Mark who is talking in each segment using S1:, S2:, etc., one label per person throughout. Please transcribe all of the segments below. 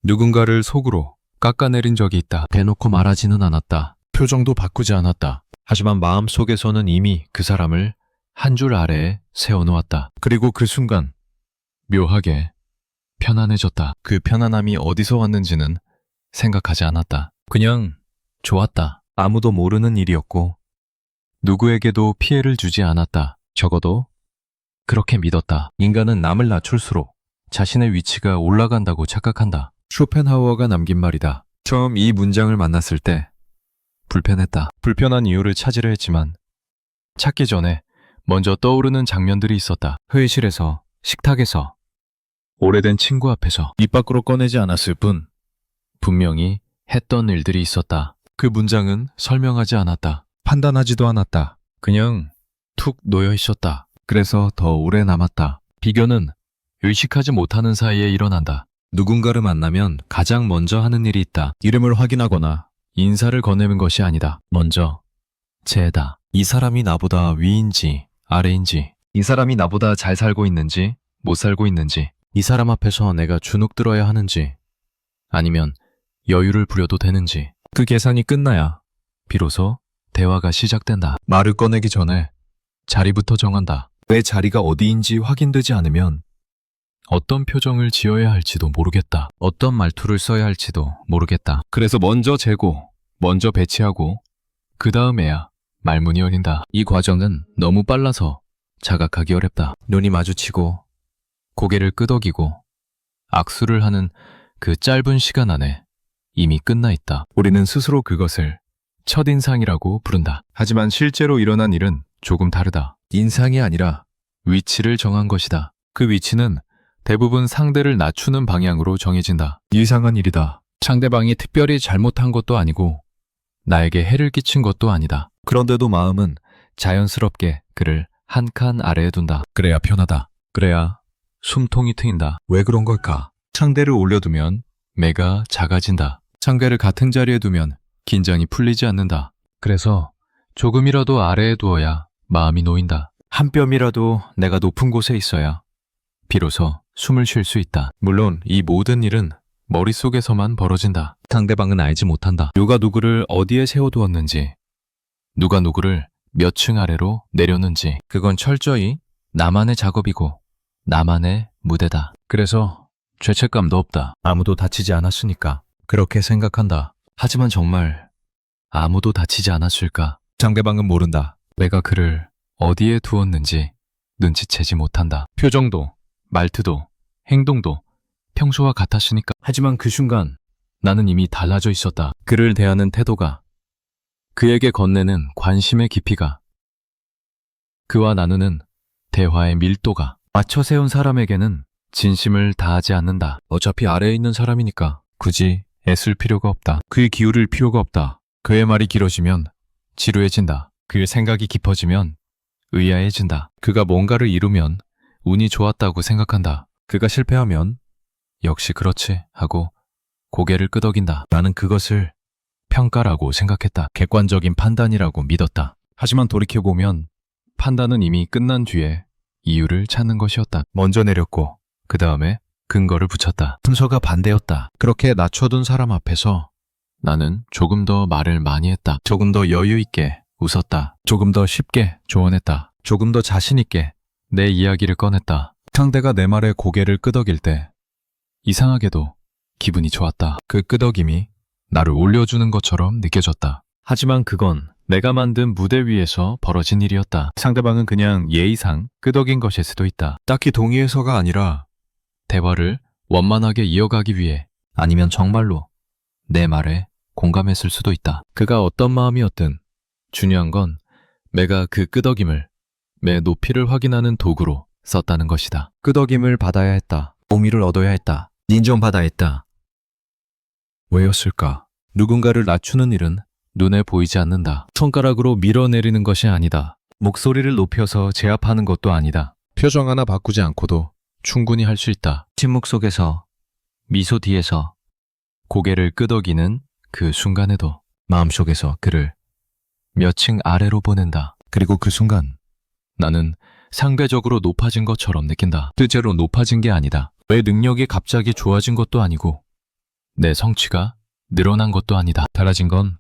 S1: 누군가를 속으로 깎아내린 적이 있다. 대놓고 말하지는 않았다. 표정도 바꾸지 않았다. 하지만 마음속에서는 이미 그 사람을 한 줄 아래에 세워놓았다. 그리고 그 순간 묘하게 편안해졌다. 그 편안함이 어디서 왔는지는 생각하지 않았다. 그냥 좋았다. 아무도 모르는 일이었고 누구에게도 피해를 주지 않았다. 적어도 그렇게 믿었다. 인간은 남을 낮출수록 자신의 위치가 올라간다고 착각한다. 쇼펜하우어가 남긴 말이다. 처음 이 문장을 만났을 때 불편했다. 불편한 이유를 찾으려 했지만 찾기 전에 먼저 떠오르는 장면들이 있었다. 회의실에서, 식탁에서, 오래된 친구 앞에서 입 밖으로 꺼내지 않았을 뿐 분명히 했던 일들이 있었다. 그 문장은 설명하지 않았다. 판단하지도 않았다. 그냥 툭 놓여 있었다. 그래서 더 오래 남았다. 비교는 의식하지 못하는 사이에 일어난다. 누군가를 만나면 가장 먼저 하는 일이 있다. 이름을 확인하거나 인사를 건네는 것이 아니다. 먼저 재다. 이 사람이 나보다 위인지 아래인지, 이 사람이 나보다 잘 살고 있는지 못 살고 있는지, 이 사람 앞에서 내가 주눅 들어야 하는지 아니면 여유를 부려도 되는지, 그 계산이 끝나야 비로소 대화가 시작된다. 말을 꺼내기 전에 자리부터 정한다. 내 자리가 어디인지 확인되지 않으면 어떤 표정을 지어야 할지도 모르겠다. 어떤 말투를 써야 할지도 모르겠다. 그래서 먼저 재고, 먼저 배치하고 그 다음에야 말문이 열린다. 이 과정은 너무 빨라서 자각하기 어렵다. 눈이 마주치고 고개를 끄덕이고 악수를 하는 그 짧은 시간 안에 이미 끝나 있다. 우리는 스스로 그것을 첫인상이라고 부른다. 하지만 실제로 일어난 일은 조금 다르다. 인상이 아니라 위치를 정한 것이다. 그 위치는 대부분 상대를 낮추는 방향으로 정해진다. 이상한 일이다. 상대방이 특별히 잘못한 것도 아니고 나에게 해를 끼친 것도 아니다. 그런데도 마음은 자연스럽게 그를 한 칸 아래에 둔다. 그래야 편하다. 그래야 숨통이 트인다. 왜 그런 걸까? 상대를 올려두면 매가 작아진다. 상대를 같은 자리에 두면 긴장이 풀리지 않는다. 그래서 조금이라도 아래에 두어야 마음이 놓인다. 한 뼘이라도 내가 높은 곳에 있어야 비로소 숨을 쉴 수 있다. 물론 이 모든 일은 머릿속에서만 벌어진다. 상대방은 알지 못한다. 누가 누구를 어디에 세워두었는지, 누가 누구를 몇 층 아래로 내렸는지, 그건 철저히 나만의 작업이고 나만의 무대다. 그래서 죄책감도 없다. 아무도 다치지 않았으니까 그렇게 생각한다. 하지만 정말 아무도 다치지 않았을까? 상대방은 모른다. 내가 그를 어디에 두었는지 눈치채지 못한다. 표정도, 말투도, 행동도 평소와 같았으니까. 하지만 그 순간 나는 이미 달라져 있었다. 그를 대하는 태도가, 그에게 건네는 관심의 깊이가, 그와 나누는 대화의 밀도가, 맞춰 세운 사람에게는 진심을 다하지 않는다. 어차피 아래에 있는 사람이니까 굳이 애쓸 필요가 없다. 그에 기울일 필요가 없다. 그의 말이 길어지면 지루해진다. 그의 생각이 깊어지면 의아해진다. 그가 뭔가를 이루면 운이 좋았다고 생각한다. 그가 실패하면 역시 그렇지 하고 고개를 끄덕인다. 나는 그것을 평가라고 생각했다. 객관적인 판단이라고 믿었다. 하지만 돌이켜보면 판단은 이미 끝난 뒤에 이유를 찾는 것이었다. 먼저 내렸고 그 다음에 근거를 붙였다. 순서가 반대였다. 그렇게 낮춰둔 사람 앞에서 나는 조금 더 말을 많이 했다. 조금 더 여유 있게 웃었다. 조금 더 쉽게 조언했다. 조금 더 자신 있게 내 이야기를 꺼냈다. 상대가 내 말에 고개를 끄덕일 때 이상하게도 기분이 좋았다. 그 끄덕임이 나를 올려주는 것처럼 느껴졌다. 하지만 그건 내가 만든 무대 위에서 벌어진 일이었다. 상대방은 그냥 예의상 끄덕인 것일 수도 있다. 딱히 동의해서가 아니라 대화를 원만하게 이어가기 위해, 아니면 정말로 내 말에 공감했을 수도 있다. 그가 어떤 마음이었든 중요한 건 내가 그 끄덕임을 내 높이를 확인하는 도구로 썼다는 것이다. 끄덕임을 받아야 했다. 동의를 얻어야 했다. 인정받아야 했다. 왜였을까? 누군가를 낮추는 일은 눈에 보이지 않는다. 손가락으로 밀어내리는 것이 아니다. 목소리를 높여서 제압하는 것도 아니다. 표정 하나 바꾸지 않고도 충분히 할 수 있다. 침묵 속에서, 미소 뒤에서, 고개를 끄덕이는 그 순간에도 마음속에서 그를 몇 층 아래로 보낸다. 그리고 그 순간 나는 상대적으로 높아진 것처럼 느낀다. 실제로 높아진 게 아니다. 내 능력이 갑자기 좋아진 것도 아니고 내 성취가 늘어난 것도 아니다. 달라진 건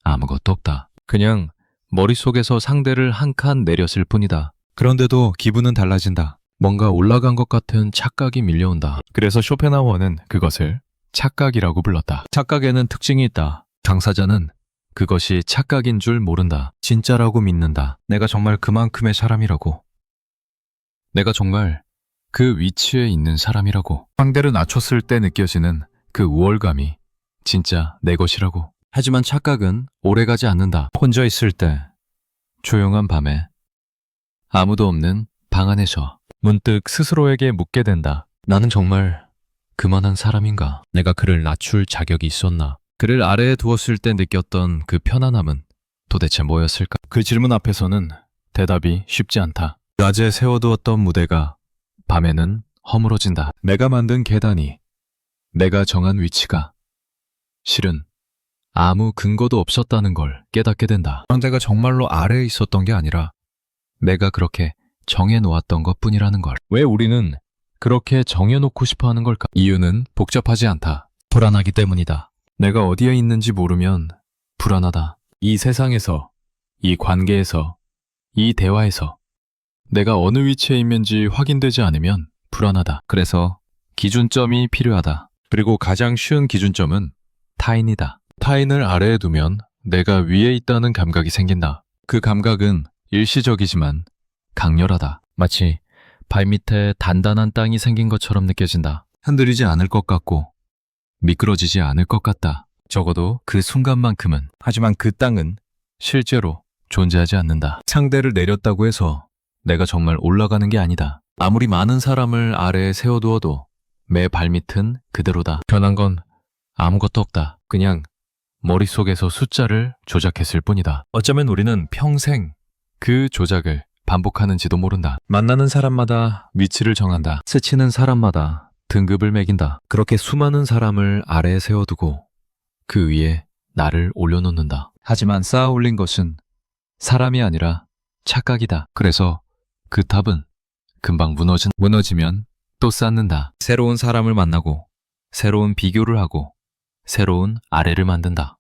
S1: 아무것도 없다. 그냥 머릿속에서 상대를 한 칸 내렸을 뿐이다. 그런데도 기분은 달라진다. 뭔가 올라간 것 같은 착각이 밀려온다. 그래서 쇼펜하우어는 그것을 착각이라고 불렀다. 착각에는 특징이 있다. 당사자는 그것이 착각인 줄 모른다. 진짜라고 믿는다. 내가 정말 그만큼의 사람이라고. 내가 정말 그 위치에 있는 사람이라고. 상대를 낮췄을 때 느껴지는 그 우월감이 진짜 내 것이라고. 하지만 착각은 오래가지 않는다. 혼자 있을 때, 조용한 밤에, 아무도 없는 방 안에서 문득 스스로에게 묻게 된다. 나는 정말 그만한 사람인가? 내가 그를 낮출 자격이 있었나? 그를 아래에 두었을 때 느꼈던 그 편안함은 도대체 뭐였을까? 그 질문 앞에서는 대답이 쉽지 않다. 낮에 세워두었던 무대가 밤에는 허물어진다. 내가 만든 계단이, 내가 정한 위치가 실은 아무 근거도 없었다는 걸 깨닫게 된다. 상대가 정말로 아래에 있었던 게 아니라 내가 그렇게 정해놓았던 것뿐이라는 걸. 왜 우리는 그렇게 정해놓고 싶어 하는 걸까? 이유는 복잡하지 않다. 불안하기 때문이다. 내가 어디에 있는지 모르면 불안하다. 이 세상에서, 이 관계에서, 이 대화에서 내가 어느 위치에 있는지 확인되지 않으면 불안하다. 그래서 기준점이 필요하다. 그리고 가장 쉬운 기준점은 타인이다. 타인을 아래에 두면 내가 위에 있다는 감각이 생긴다. 그 감각은 일시적이지만 강렬하다. 마치 발밑에 단단한 땅이 생긴 것처럼 느껴진다. 흔들리지 않을 것 같고 미끄러지지 않을 것 같다. 적어도 그 순간만큼은. 하지만 그 땅은 실제로 존재하지 않는다. 상대를 내렸다고 해서 내가 정말 올라가는 게 아니다. 아무리 많은 사람을 아래에 세워두어도 내 발밑은 그대로다. 변한 건 아무것도 없다. 그냥 머릿속에서 숫자를 조작했을 뿐이다. 어쩌면 우리는 평생 그 조작을 반복하는지도 모른다. 만나는 사람마다 위치를 정한다. 스치는 사람마다 등급을 매긴다. 그렇게 수많은 사람을 아래에 세워두고 그 위에 나를 올려놓는다. 하지만 쌓아 올린 것은 사람이 아니라 착각이다. 그래서 그 탑은 금방 무너지면 또 쌓는다. 새로운 사람을 만나고 새로운 비교를 하고 새로운 아래를 만든다.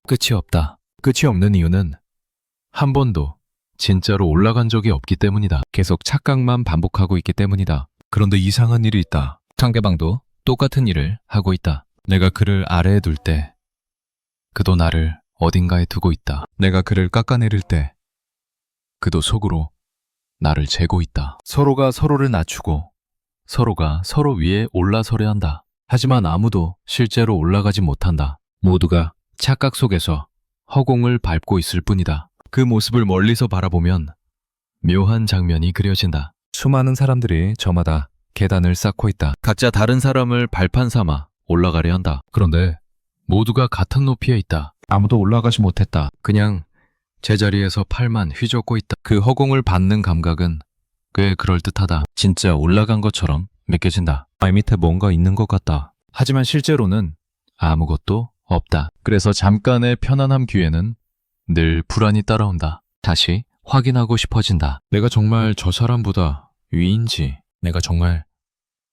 S1: 끝이 없다. 끝이 없는 이유는 한 번도 진짜로 올라간 적이 없기 때문이다. 계속 착각만 반복하고 있기 때문이다. 그런데 이상한 일이 있다. 상대방도 똑같은 일을 하고 있다. 내가 그를 아래에 둘 때 그도 나를 어딘가에 두고 있다. 내가 그를 깎아내릴 때 그도 속으로 나를 재고 있다. 서로가 서로를 낮추고 서로가 서로 위에 올라서려 한다. 하지만 아무도 실제로 올라가지 못한다. 모두가 착각 속에서 허공을 밟고 있을 뿐이다. 그 모습을 멀리서 바라보면 묘한 장면이 그려진다. 수많은 사람들이 저마다 계단을 쌓고 있다. 각자 다른 사람을 발판 삼아 올라가려 한다. 그런데 모두가 같은 높이에 있다. 아무도 올라가지 못했다. 그냥 제자리에서 팔만 휘젓고 있다. 그 허공을 받는 감각은 꽤 그럴듯하다. 진짜 올라간 것처럼 느껴진다. 발 밑에 뭔가 있는 것 같다. 하지만 실제로는 아무것도 없다. 그래서 잠깐의 편안함 뒤에는 늘 불안이 따라온다. 다시 확인하고 싶어진다. 내가 정말 저 사람보다 위인지, 내가 정말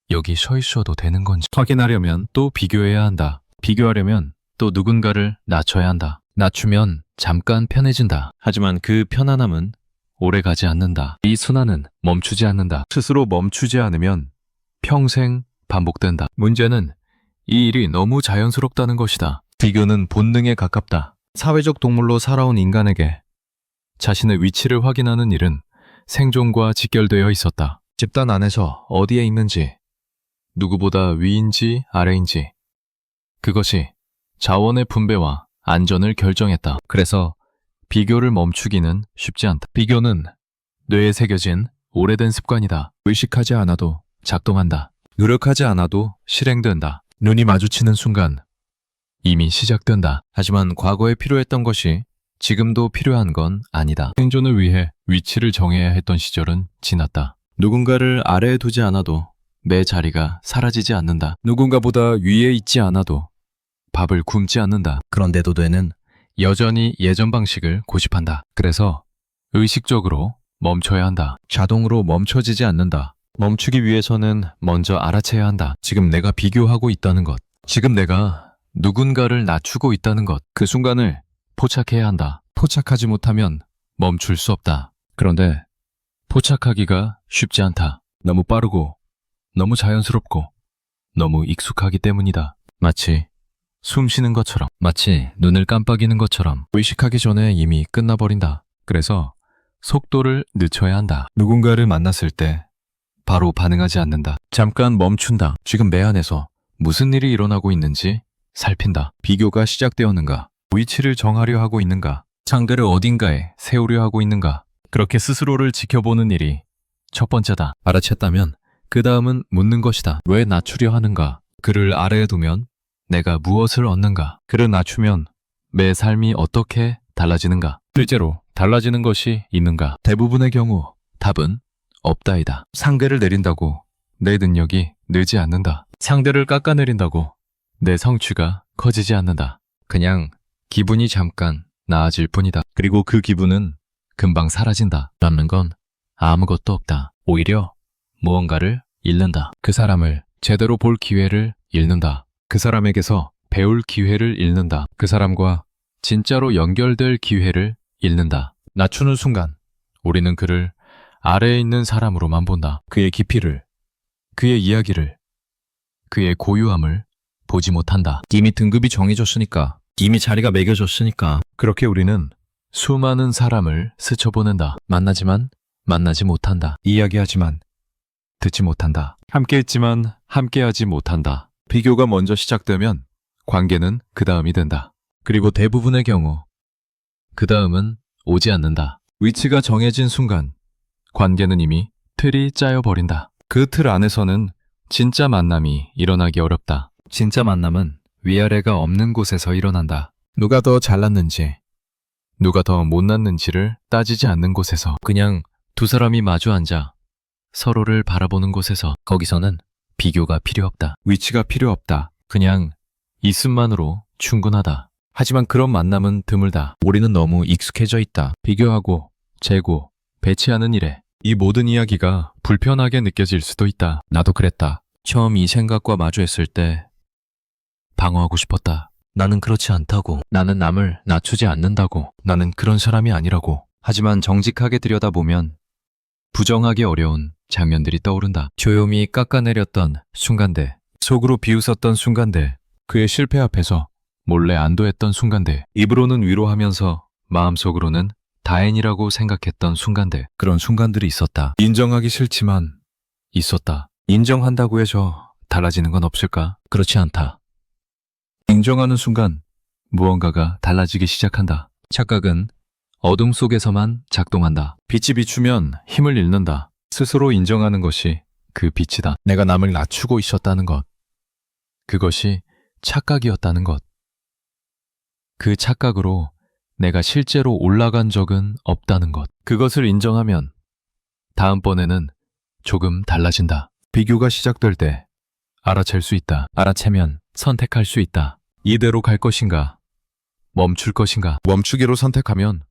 S1: 여기 서 있어도 되는 건지 확인하려면 또 비교해야 한다. 비교하려면 또 누군가를 낮춰야 한다. 낮추면 잠깐 편해진다. 하지만 그 편안함은 오래 가지 않는다. 이 순환은 멈추지 않는다. 스스로 멈추지 않으면 평생 반복된다. 문제는 이 일이 너무 자연스럽다는 것이다. 비교는 본능에 가깝다. 사회적 동물로 살아온 인간에게 자신의 위치를 확인하는 일은 생존과 직결되어 있었다. 집단 안에서 어디에 있는지, 누구보다 위인지 아래인지, 그것이 자원의 분배와 안전을 결정했다. 그래서 비교를 멈추기는 쉽지 않다. 비교는 뇌에 새겨진 오래된 습관이다. 의식하지 않아도 작동한다. 노력하지 않아도 실행된다. 눈이 마주치는 순간 이미 시작된다. 하지만 과거에 필요했던 것이 지금도 필요한 건 아니다. 생존을 위해 위치를 정해야 했던 시절은 지났다. 누군가를 아래에 두지 않아도 내 자리가 사라지지 않는다. 누군가보다 위에 있지 않아도 밥을 굶지 않는다. 그런데도 뇌는 여전히 예전 방식을 고집한다. 그래서 의식적으로 멈춰야 한다. 자동으로 멈춰지지 않는다. 멈추기 위해서는 먼저 알아채야 한다. 지금 내가 비교하고 있다는 것. 지금 내가 누군가를 낮추고 있다는 것. 그 순간을 포착해야 한다. 포착하지 못하면 멈출 수 없다. 그런데 포착하기가 쉽지 않다. 너무 빠르고 너무 자연스럽고 너무 익숙하기 때문이다. 마치 숨 쉬는 것처럼, 마치 눈을 깜빡이는 것처럼 의식하기 전에 이미 끝나버린다. 그래서 속도를 늦춰야 한다. 누군가를 만났을 때 바로 반응하지 않는다. 잠깐 멈춘다. 지금 내 안에서 무슨 일이 일어나고 있는지 살핀다. 비교가 시작되었는가? 위치를 정하려 하고 있는가? 상대를 어딘가에 세우려 하고 있는가? 그렇게 스스로를 지켜보는 일이 첫 번째다. 알아챘다면 그 다음은 묻는 것이다. 왜 낮추려 하는가? 그를 아래에 두면 내가 무엇을 얻는가? 그를 낮추면 내 삶이 어떻게 달라지는가? 실제로 달라지는 것이 있는가? 대부분의 경우 답은 없다이다. 상대를 내린다고 내 능력이 늘지 않는다. 상대를 깎아내린다고 내 성취가 커지지 않는다. 그냥 기분이 잠깐 나아질 뿐이다. 그리고 그 기분은 금방 사라진다. 남는 건 아무것도 없다. 오히려 무언가를 잃는다. 그 사람을 제대로 볼 기회를 잃는다. 그 사람에게서 배울 기회를 잃는다. 그 사람과 진짜로 연결될 기회를 잃는다. 낮추는 순간 우리는 그를 아래에 있는 사람으로만 본다. 그의 깊이를, 그의 이야기를, 그의 고유함을 보지 못한다. 이미 등급이 정해졌으니까, 이미 자리가 매겨졌으니까 그렇게 우리는 수많은 사람을 스쳐보낸다. 만나지만 만나지 못한다. 이야기하지만 듣지 못한다. 함께했지만 함께하지 못한다. 비교가 먼저 시작되면 관계는 그 다음이 된다. 그리고 대부분의 경우 그 다음은 오지 않는다. 위치가 정해진 순간 관계는 이미 틀이 짜여버린다. 그 틀 안에서는 진짜 만남이 일어나기 어렵다. 진짜 만남은 위아래가 없는 곳에서 일어난다. 누가 더 잘났는지, 누가 더 못났는지를 따지지 않는 곳에서, 그냥 두 사람이 마주 앉아 서로를 바라보는 곳에서, 거기서는 비교가 필요 없다. 위치가 필요 없다. 그냥 있음만으로 충분하다. 하지만 그런 만남은 드물다. 우리는 너무 익숙해져 있다. 비교하고, 재고, 배치하는 일에 이 모든 이야기가 불편하게 느껴질 수도 있다. 나도 그랬다. 처음 이 생각과 마주했을 때 방어하고 싶었다. 나는 그렇지 않다고. 나는 남을 낮추지 않는다고. 나는 그런 사람이 아니라고. 하지만 정직하게 들여다보면 부정하기 어려운 장면들이 떠오른다. 조용히 깎아내렸던 순간들, 속으로 비웃었던 순간들, 그의 실패 앞에서 몰래 안도했던 순간들, 입으로는 위로하면서 마음속으로는 다행이라고 생각했던 순간들, 그런 순간들이 있었다. 인정하기 싫지만 있었다. 인정한다고 해서 달라지는 건 없을까? 그렇지 않다. 인정하는 순간 무언가가 달라지기 시작한다. 착각은 어둠 속에서만 작동한다. 빛이 비추면 힘을 잃는다. 스스로 인정하는 것이 그 빛이다. 내가 남을 낮추고 있었다는 것, 그것이 착각이었다는 것. 그 착각으로 내가 실제로 올라간 적은 없다는 것. 그것을 인정하면 다음번에는 조금 달라진다. 비교가 시작될 때 알아챌 수 있다. 알아채면 선택할 수 있다. 이대로 갈 것인가? 멈출 것인가? 멈추기로 선택하면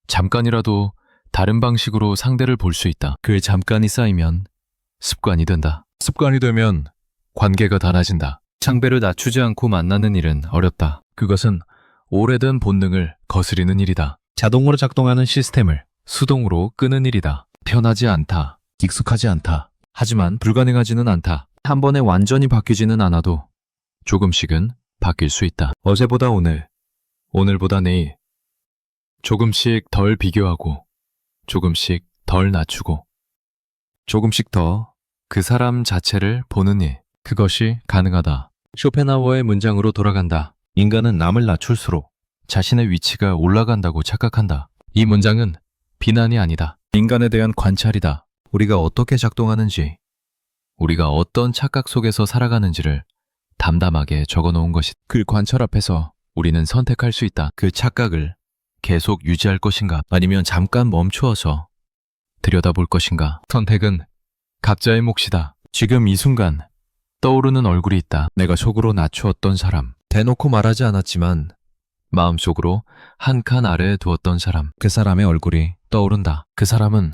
S1: 잠깐이라도 다른 방식으로 상대를 볼 수 있다. 그 잠깐이 쌓이면 습관이 된다. 습관이 되면 관계가 달라진다. 상대를 낮추지 않고 만나는 일은 어렵다. 그것은 오래된 본능을 거스리는 일이다. 자동으로 작동하는 시스템을 수동으로 끄는 일이다. 편하지 않다. 익숙하지 않다. 하지만 불가능하지는 않다. 한 번에 완전히 바뀌지는 않아도 조금씩은 바뀔 수 있다. 어제보다 오늘, 오늘보다 내일. 조금씩 덜 비교하고, 조금씩 덜 낮추고, 조금씩 더 그 사람 자체를 보는 일. 그것이 가능하다. 쇼펜하우어의 문장으로 돌아간다. 인간은 남을 낮출수록 자신의 위치가 올라간다고 착각한다. 이 문장은 비난이 아니다. 인간에 대한 관찰이다. 우리가 어떻게 작동하는지, 우리가 어떤 착각 속에서 살아가는지를 담담하게 적어놓은 것이. 그 관찰 앞에서 우리는 선택할 수 있다. 그 착각을 계속 유지할 것인가, 아니면 잠깐 멈추어서 들여다볼 것인가. 선택은 각자의 몫이다. 지금 이 순간 떠오르는 얼굴이 있다. 내가 속으로 낮추었던 사람, 대놓고 말하지 않았지만 마음속으로 한 칸 아래에 두었던 사람. 그 사람의 얼굴이 떠오른다. 그 사람은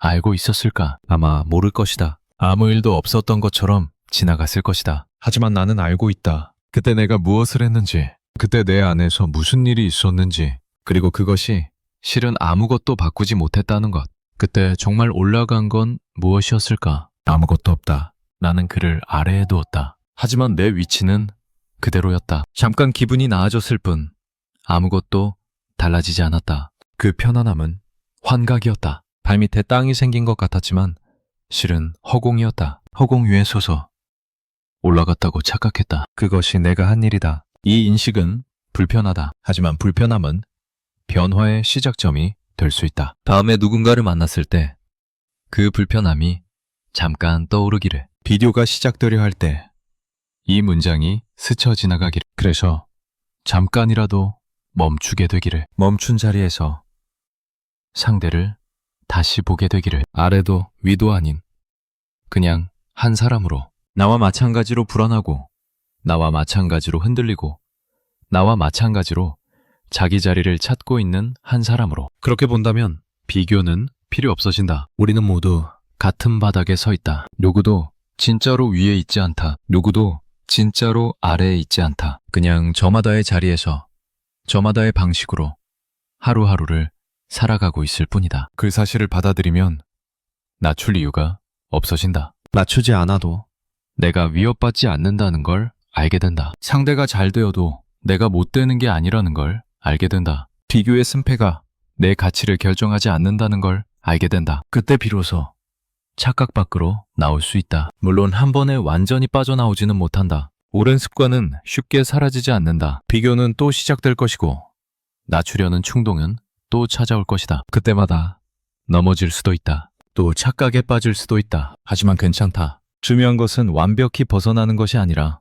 S1: 알고 있었을까? 아마 모를 것이다. 아무 일도 없었던 것처럼 지나갔을 것이다. 하지만 나는 알고 있다. 그때 내가 무엇을 했는지, 그때 내 안에서 무슨 일이 있었는지, 그리고 그것이 실은 아무것도 바꾸지 못했다는 것. 그때 정말 올라간 건 무엇이었을까? 아무것도 없다. 나는 그를 아래에 두었다. 하지만 내 위치는 그대로였다. 잠깐 기분이 나아졌을 뿐 아무것도 달라지지 않았다. 그 편안함은 환각이었다. 발밑에 땅이 생긴 것 같았지만 실은 허공이었다. 허공 위에 서서 올라갔다고 착각했다. 그것이 내가 한 일이다. 이 인식은 불편하다. 하지만 불편함은 변화의 시작점이 될 수 있다. 다음에 누군가를 만났을 때 그 불편함이 잠깐 떠오르기를, 비디오가 시작되려 할 때 이 문장이 스쳐 지나가기를, 그래서 잠깐이라도 멈추게 되기를, 멈춘 자리에서 상대를 다시 보게 되기를, 아래도 위도 아닌 그냥 한 사람으로, 나와 마찬가지로 불안하고, 나와 마찬가지로 흔들리고, 나와 마찬가지로 자기 자리를 찾고 있는 한 사람으로. 그렇게 본다면 비교는 필요 없어진다. 우리는 모두 같은 바닥에 서 있다. 누구도 진짜로 위에 있지 않다. 누구도 진짜로 아래에 있지 않다. 그냥 저마다의 자리에서 저마다의 방식으로 하루하루를 살아가고 있을 뿐이다. 그 사실을 받아들이면 낮출 이유가 없어진다. 낮추지 않아도 내가 위협받지 않는다는 걸 알게 된다. 상대가 잘 되어도 내가 못 되는 게 아니라는 걸 알게 된다. 비교의 승패가 내 가치를 결정하지 않는다는 걸 알게 된다. 그때 비로소 착각 밖으로 나올 수 있다. 물론 한 번에 완전히 빠져나오지는 못한다. 오랜 습관은 쉽게 사라지지 않는다. 비교는 또 시작될 것이고, 낮추려는 충동은 또 찾아올 것이다. 그때마다 넘어질 수도 있다. 또 착각에 빠질 수도 있다. 하지만 괜찮다. 중요한 것은 완벽히 벗어나는 것이 아니라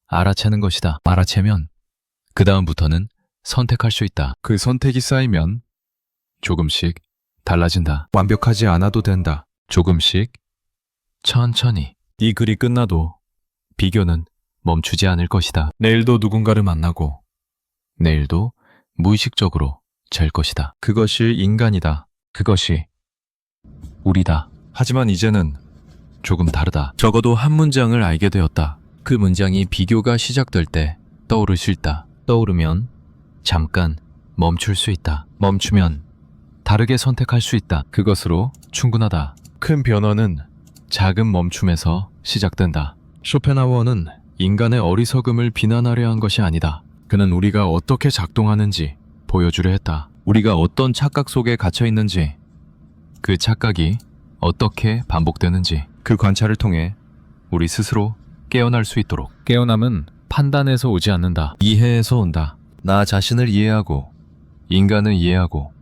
S1: 알아채는 것이다. 알아채면 그 다음부터는 선택할 수 있다. 그 선택이 쌓이면 조금씩 달라진다. 완벽하지 않아도 된다. 조금씩, 천천히. 이 글이 끝나도 비교는 멈추지 않을 것이다. 내일도 누군가를 만나고, 내일도 무의식적으로 잴 것이다. 그것이 인간이다. 그것이 우리다. 하지만 이제는 조금 다르다. 적어도 한 문장을 알게 되었다. 그 문장이 비교가 시작될 때 떠오를 수 있다. 떠오르면 잠깐 멈출 수 있다. 멈추면 다르게 선택할 수 있다. 그것으로 충분하다. 큰 변화는 작은 멈춤에서 시작된다. 쇼펜하우어는 인간의 어리석음을 비난하려 한 것이 아니다. 그는 우리가 어떻게 작동하는지 보여주려 했다. 우리가 어떤 착각 속에 갇혀 있는지, 그 착각이 어떻게 반복되는지, 그 관찰을 통해 우리 스스로 깨어날 수 있도록. 깨어남은 판단에서 오지 않는다. 이해에서 온다. 나 자신을 이해하고, 인간을 이해하고,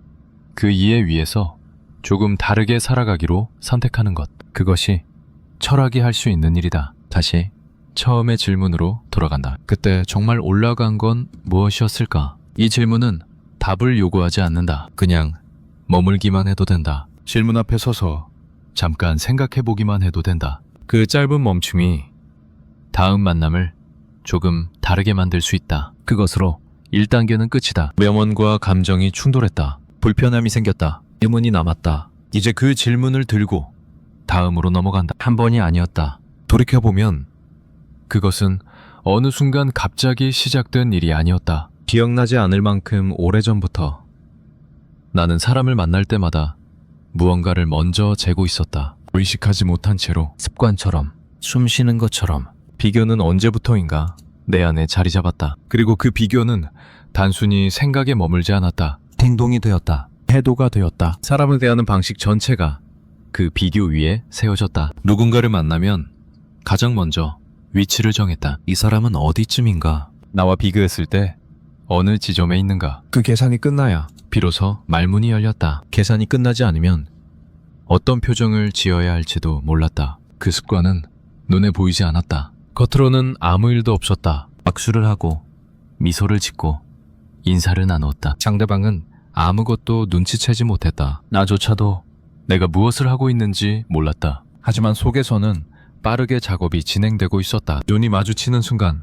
S1: 그 이해 위에서 조금 다르게 살아가기로 선택하는 것. 그것이 철학이 할 수 있는 일이다. 다시 처음의 질문으로 돌아간다. 그때 정말 올라간 건 무엇이었을까? 이 질문은 답을 요구하지 않는다. 그냥 머물기만 해도 된다. 질문 앞에 서서 잠깐 생각해보기만 해도 된다. 그 짧은 멈춤이 다음 만남을 조금 다르게 만들 수 있다. 그것으로 1단계는 끝이다. 명언과 감정이 충돌했다. 불편함이 생겼다. 의문이 남았다. 이제 그 질문을 들고 다음으로 넘어간다. 한 번이 아니었다. 돌이켜보면 그것은 어느 순간 갑자기 시작된 일이 아니었다. 기억나지 않을 만큼 오래전부터 나는 사람을 만날 때마다 무언가를 먼저 재고 있었다. 의식하지 못한 채로, 습관처럼, 숨 쉬는 것처럼. 비교는 언제부터인가 내 안에 자리 잡았다. 그리고 그 비교는 단순히 생각에 머물지 않았다. 행동이 되었다. 태도가 되었다. 사람을 대하는 방식 전체가 그 비교 위에 세워졌다. 누군가를 만나면 가장 먼저 위치를 정했다. 이 사람은 어디쯤인가? 나와 비교했을 때 어느 지점에 있는가? 그 계산이 끝나야 비로소 말문이 열렸다. 계산이 끝나지 않으면 어떤 표정을 지어야 할지도 몰랐다. 그 습관은 눈에 보이지 않았다. 겉으로는 아무 일도 없었다. 박수를 하고 미소를 짓고 인사를 나누었다. 상대방은 아무것도 눈치채지 못했다. 나조차도 내가 무엇을 하고 있는지 몰랐다. 하지만 속에서는 빠르게 작업이 진행되고 있었다. 눈이 마주치는 순간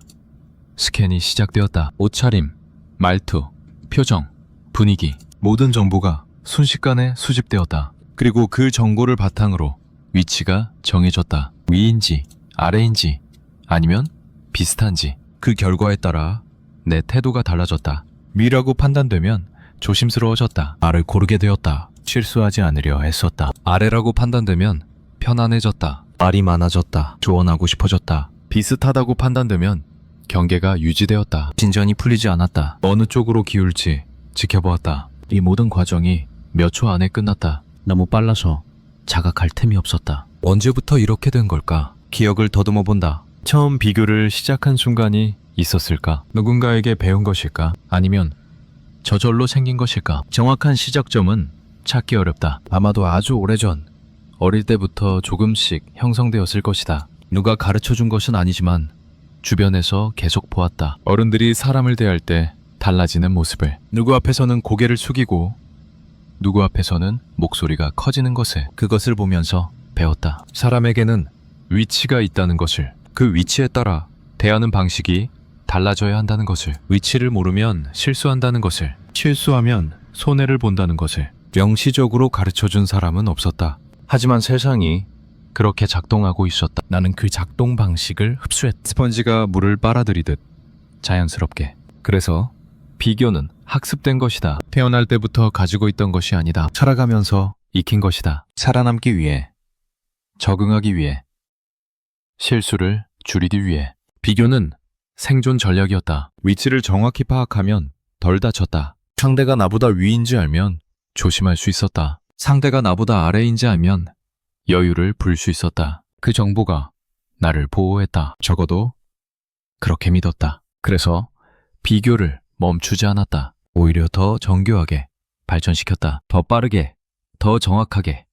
S1: 스캔이 시작되었다. 옷차림, 말투, 표정, 분위기, 모든 정보가 순식간에 수집되었다. 그리고 그 정보를 바탕으로 위치가 정해졌다. 위인지 아래인지 아니면 비슷한지 그 결과에 따라 내 태도가 달라졌다. 위라고 판단되면 조심스러워졌다. 알을 고르게 되었다. 실수하지 않으려 애썼다. 아래라고 판단되면 편안해졌다. 말이 많아졌다. 조언하고 싶어졌다. 비슷하다고 판단되면 경계가 유지되었다. 진전이 풀리지 않았다. 어느 쪽으로 기울지 지켜보았다. 이 모든 과정이 몇 초 안에 끝났다. 너무 빨라서 자각할 틈이 없었다. 언제부터 이렇게 된 걸까? 기억을 더듬어 본다. 처음 비교를 시작한 순간이 있었을까? 누군가에게 배운 것일까? 아니면 저절로 생긴 것일까? 정확한 시작점은 찾기 어렵다. 아마도 아주 오래전, 어릴 때부터 조금씩 형성되었을 것이다. 누가 가르쳐 준 것은 아니지만 주변에서 계속 보았다. 어른들이 사람을 대할 때 달라지는 모습을. 누구 앞에서는 고개를 숙이고 누구 앞에서는 목소리가 커지는 것을. 그것을 보면서 배웠다. 사람에게는 위치가 있다는 것을. 그 위치에 따라 대하는 방식이 달라져야 한다는 것을. 위치를 모르면 실수한다는 것을. 실수하면 손해를 본다는 것을. 명시적으로 가르쳐준 사람은 없었다. 하지만 세상이 그렇게 작동하고 있었다. 나는 그 작동 방식을 흡수했다. 스펀지가 물을 빨아들이듯 자연스럽게. 그래서 비교는 학습된 것이다. 태어날 때부터 가지고 있던 것이 아니다. 살아가면서 익힌 것이다. 살아남기 위해, 적응하기 위해, 실수를 줄이기 위해. 비교는 생존 전략이었다. 위치를 정확히 파악하면 덜 다쳤다. 상대가 나보다 위인지 알면 조심할 수 있었다. 상대가 나보다 아래인지 알면 여유를 부릴 수 있었다. 그 정보가 나를 보호했다. 적어도 그렇게 믿었다. 그래서 비교를 멈추지 않았다. 오히려 더 정교하게 발전시켰다. 더 빠르게, 더 정확하게,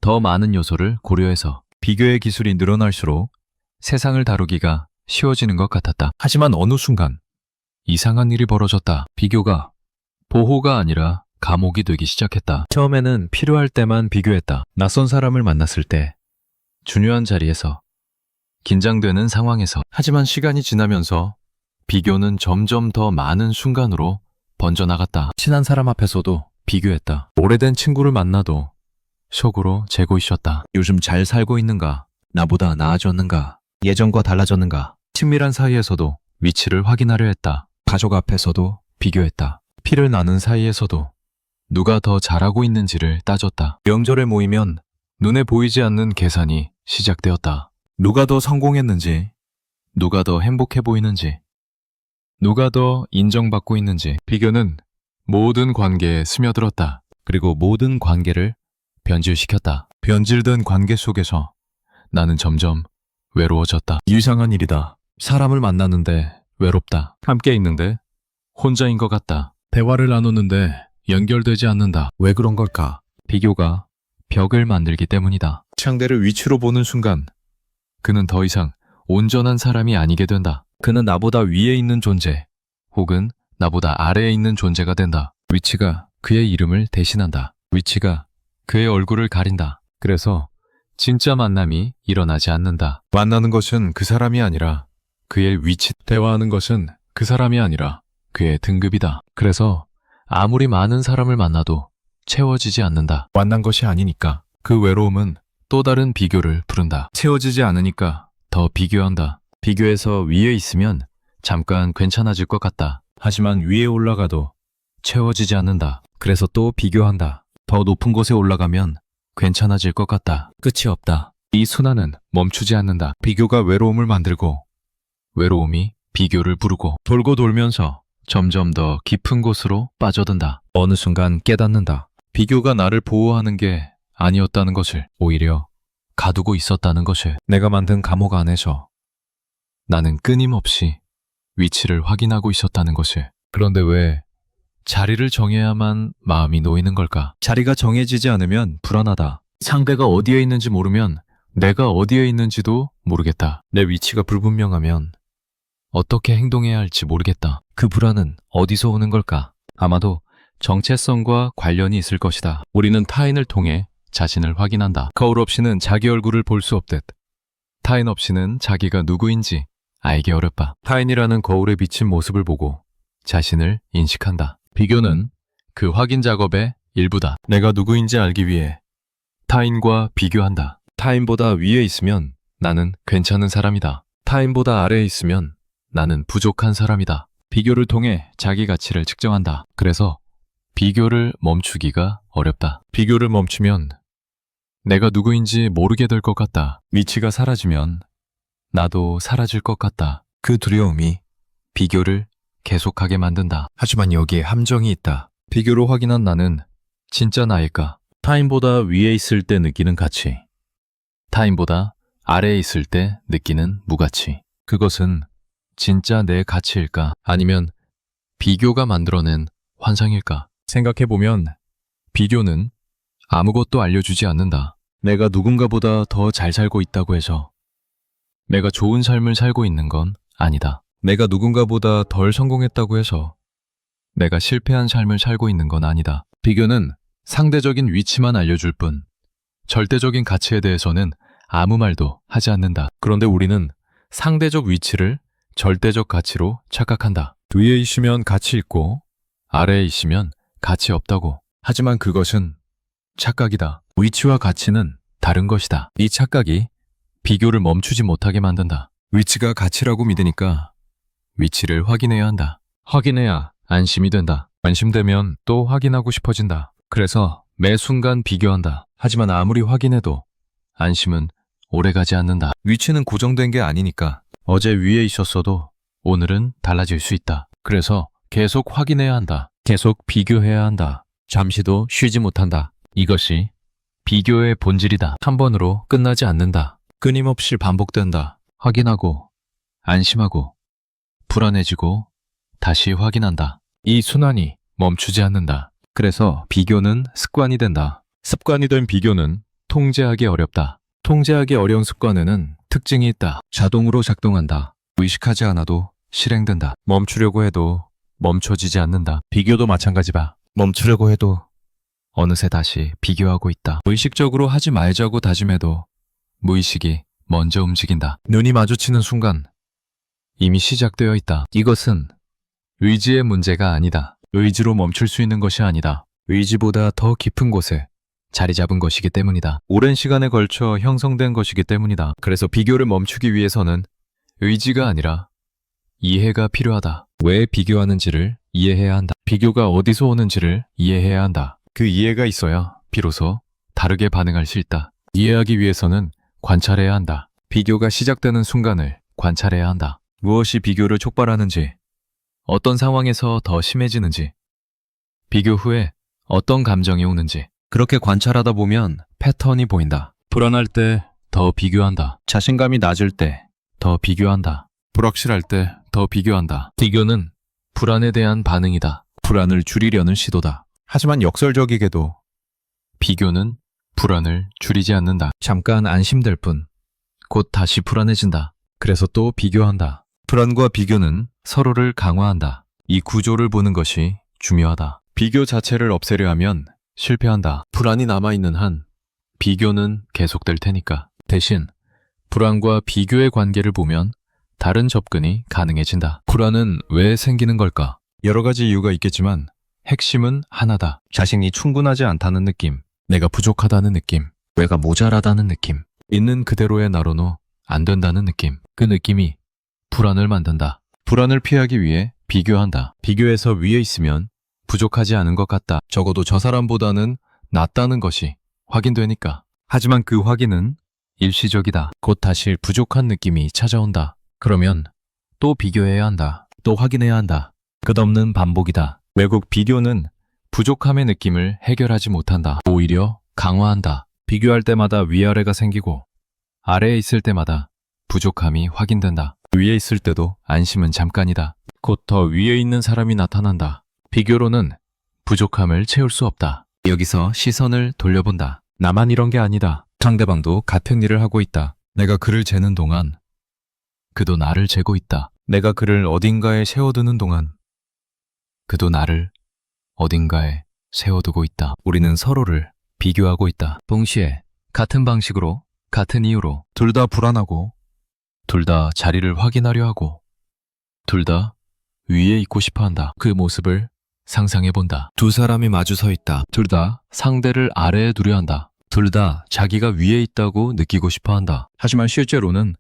S1: 더 많은 요소를 고려해서. 비교의 기술이 늘어날수록 세상을 다루기가 쉬워지는 것 같았다. 하지만 어느 순간 이상한 일이 벌어졌다. 비교가 보호가 아니라 감옥이 되기 시작했다. 처음에는 필요할 때만 비교했다. 낯선 사람을 만났을 때, 중요한 자리에서, 긴장되는 상황에서. 하지만 시간이 지나면서 비교는 점점 더 많은 순간으로 번져나갔다. 친한 사람 앞에서도 비교했다. 오래된 친구를 만나도 속으로 재고 있었다. 요즘 잘 살고 있는가? 나보다 나아졌는가? 예전과 달라졌는가? 친밀한 사이에서도 위치를 확인하려 했다. 가족 앞에서도 비교했다. 피를 나눈 사이에서도 누가 더 잘하고 있는지를 따졌다. 명절에 모이면 눈에 보이지 않는 계산이 시작되었다. 누가 더 성공했는지, 누가 더 행복해 보이는지, 누가 더 인정받고 있는지. 비교는 모든 관계에 스며들었다. 그리고 모든 관계를 변질시켰다. 변질된 관계 속에서 나는 점점 외로워졌다. 이상한 일이다. 사람을 만났는데 외롭다. 함께 있는데 혼자인 것 같다. 대화를 나누는데 연결되지 않는다. 왜 그런 걸까? 비교가 벽을 만들기 때문이다. 상대를 위치로 보는 순간 그는 더 이상 온전한 사람이 아니게 된다. 그는 나보다 위에 있는 존재 혹은 나보다 아래에 있는 존재가 된다. 위치가 그의 이름을 대신한다. 위치가 그의 얼굴을 가린다. 그래서 진짜 만남이 일어나지 않는다. 만나는 것은 그 사람이 아니라 그의 위치. 대화하는 것은 그 사람이 아니라 그의 등급이다. 그래서 아무리 많은 사람을 만나도 채워지지 않는다. 만난 것이 아니니까 그 외로움은 또 다른 비교를 부른다. 채워지지 않으니까 더 비교한다. 비교해서 위에 있으면 잠깐 괜찮아질 것 같다. 하지만 위에 올라가도 채워지지 않는다. 그래서 또 비교한다. 더 높은 곳에 올라가면 괜찮아질 것 같다. 끝이 없다. 이 순환은 멈추지 않는다. 비교가 외로움을 만들고 외로움이 비교를 부르고 돌고 돌면서 점점 더 깊은 곳으로 빠져든다. 어느 순간 깨닫는다. 비교가 나를 보호하는 게 아니었다는 것을, 오히려 가두고 있었다는 것을. 내가 만든 감옥 안에서 나는 끊임없이 위치를 확인하고 있었다는 것을. 그런데 왜 자리를 정해야만 마음이 놓이는 걸까? 자리가 정해지지 않으면 불안하다. 상대가 어디에 있는지 모르면 내가 어디에 있는지도 모르겠다. 내 위치가 불분명하면 어떻게 행동해야 할지 모르겠다. 그 불안은 어디서 오는 걸까? 아마도 정체성과 관련이 있을 것이다. 우리는 타인을 통해 자신을 확인한다. 거울 없이는 자기 얼굴을 볼 수 없듯 타인 없이는 자기가 누구인지 알기 어렵다. 타인이라는 거울에 비친 모습을 보고 자신을 인식한다. 비교는 그 확인 작업의 일부다. 내가 누구인지 알기 위해 타인과 비교한다. 타인보다 위에 있으면 나는 괜찮은 사람이다. 타인보다 아래에 있으면 나는 부족한 사람이다. 비교를 통해 자기 가치를 측정한다. 그래서 비교를 멈추기가 어렵다. 비교를 멈추면 내가 누구인지 모르게 될 것 같다. 위치가 사라지면 나도 사라질 것 같다. 그 두려움이 비교를 계속하게 만든다. 하지만 여기에 함정이 있다. 비교로 확인한 나는 진짜 나일까? 타인보다 위에 있을 때 느끼는 가치, 타인보다 아래에 있을 때 느끼는 무가치. 그것은 진짜 내 가치일까? 아니면 비교가 만들어낸 환상일까? 생각해보면 비교는 아무것도 알려주지 않는다. 내가 누군가보다 더 잘 살고 있다고 해서 내가 좋은 삶을 살고 있는 건 아니다. 내가 누군가보다 덜 성공했다고 해서 내가 실패한 삶을 살고 있는 건 아니다. 비교는 상대적인 위치만 알려줄 뿐 절대적인 가치에 대해서는 아무 말도 하지 않는다. 그런데 우리는 상대적 위치를 절대적 가치로 착각한다. 위에 있으면 가치 있고 아래에 있으면 가치 없다고. 하지만 그것은 착각이다. 위치와 가치는 다른 것이다. 이 착각이 비교를 멈추지 못하게 만든다. 위치가 가치라고 믿으니까 위치를 확인해야 한다. 확인해야 안심이 된다. 안심되면 또 확인하고 싶어진다. 그래서 매 순간 비교한다. 하지만 아무리 확인해도 안심은 오래가지 않는다. 위치는 고정된 게 아니니까. 어제 위에 있었어도 오늘은 달라질 수 있다. 그래서 계속 확인해야 한다. 계속 비교해야 한다. 잠시도 쉬지 못한다. 이것이 비교의 본질이다. 한 번으로 끝나지 않는다. 끊임없이 반복된다. 확인하고, 안심하고, 불안해지고, 다시 확인한다. 이 순환이 멈추지 않는다. 그래서 비교는 습관이 된다. 습관이 된 비교는 통제하기 어렵다. 통제하기 어려운 습관에는 특징이 있다. 자동으로 작동한다. 의식하지 않아도 실행된다. 멈추려고 해도 멈춰지지 않는다. 비교도 마찬가지다. 멈추려고 해도 어느새 다시 비교하고 있다. 의식적으로 하지 말자고 다짐해도 무의식이 먼저 움직인다. 눈이 마주치는 순간 이미 시작되어 있다. 이것은 의지의 문제가 아니다. 의지로 멈출 수 있는 것이 아니다. 의지보다 더 깊은 곳에 자리 잡은 것이기 때문이다. 오랜 시간에 걸쳐 형성된 것이기 때문이다. 그래서 비교를 멈추기 위해서는 의지가 아니라 이해가 필요하다. 왜 비교하는지를 이해해야 한다. 비교가 어디서 오는지를 이해해야 한다. 그 이해가 있어야 비로소 다르게 반응할 수 있다. 이해하기 위해서는 관찰해야 한다. 비교가 시작되는 순간을 관찰해야 한다. 무엇이 비교를 촉발하는지, 어떤 상황에서 더 심해지는지, 비교 후에 어떤 감정이 오는지. 그렇게 관찰하다 보면 패턴이 보인다. 불안할 때 더 비교한다. 자신감이 낮을 때 더 비교한다. 불확실할 때 더 비교한다. 비교는 불안에 대한 반응이다. 불안을 줄이려는 시도다. 하지만 역설적이게도 비교는 불안을 줄이지 않는다. 잠깐 안심될 뿐 곧 다시 불안해진다. 그래서 또 비교한다. 불안과 비교는 서로를 강화한다. 이 구조를 보는 것이 중요하다. 비교 자체를 없애려 하면 실패한다. 불안이 남아있는 한 비교는 계속될 테니까. 대신 불안과 비교의 관계를 보면 다른 접근이 가능해진다. 불안은 왜 생기는 걸까? 여러 가지 이유가 있겠지만 핵심은 하나다. 자신이 충분하지 않다는 느낌, 내가 부족하다는 느낌, 내가 모자라다는 느낌, 있는 그대로의 나로는 안 된다는 느낌. 그 느낌이 불안을 만든다. 불안을 피하기 위해 비교한다. 비교해서 위에 있으면 부족하지 않은 것 같다. 적어도 저 사람보다는 낫다는 것이 확인되니까. 하지만 그 확인은 일시적이다. 곧 다시 부족한 느낌이 찾아온다. 그러면 또 비교해야 한다. 또 확인해야 한다. 끝없는 반복이다. 결국 비교는 부족함의 느낌을 해결하지 못한다. 오히려 강화한다. 비교할 때마다 위아래가 생기고 아래에 있을 때마다 부족함이 확인된다. 위에 있을 때도 안심은 잠깐이다. 곧 더 위에 있는 사람이 나타난다. 비교로는 부족함을 채울 수 없다. 여기서 시선을 돌려본다. 나만 이런 게 아니다. 상대방도 같은 일을 하고 있다. 내가 그를 재는 동안 그도 나를 재고 있다. 내가 그를 어딘가에 세워두는 동안 그도 나를 어딘가에 세워두고 있다. 우리는 서로를 비교하고 있다. 동시에 같은 방식으로, 같은 이유로 둘 다 불안하고 둘 다 자리를 확인하려 하고 둘 다 위에 있고 싶어 한다. 그 모습을 상상해본다. 두 사람이 마주 서 있다. 둘 다 상대를 아래에 두려 한다. 둘 다 자기가 위에 있다고 느끼고 싶어 한다. 하지만 실제로는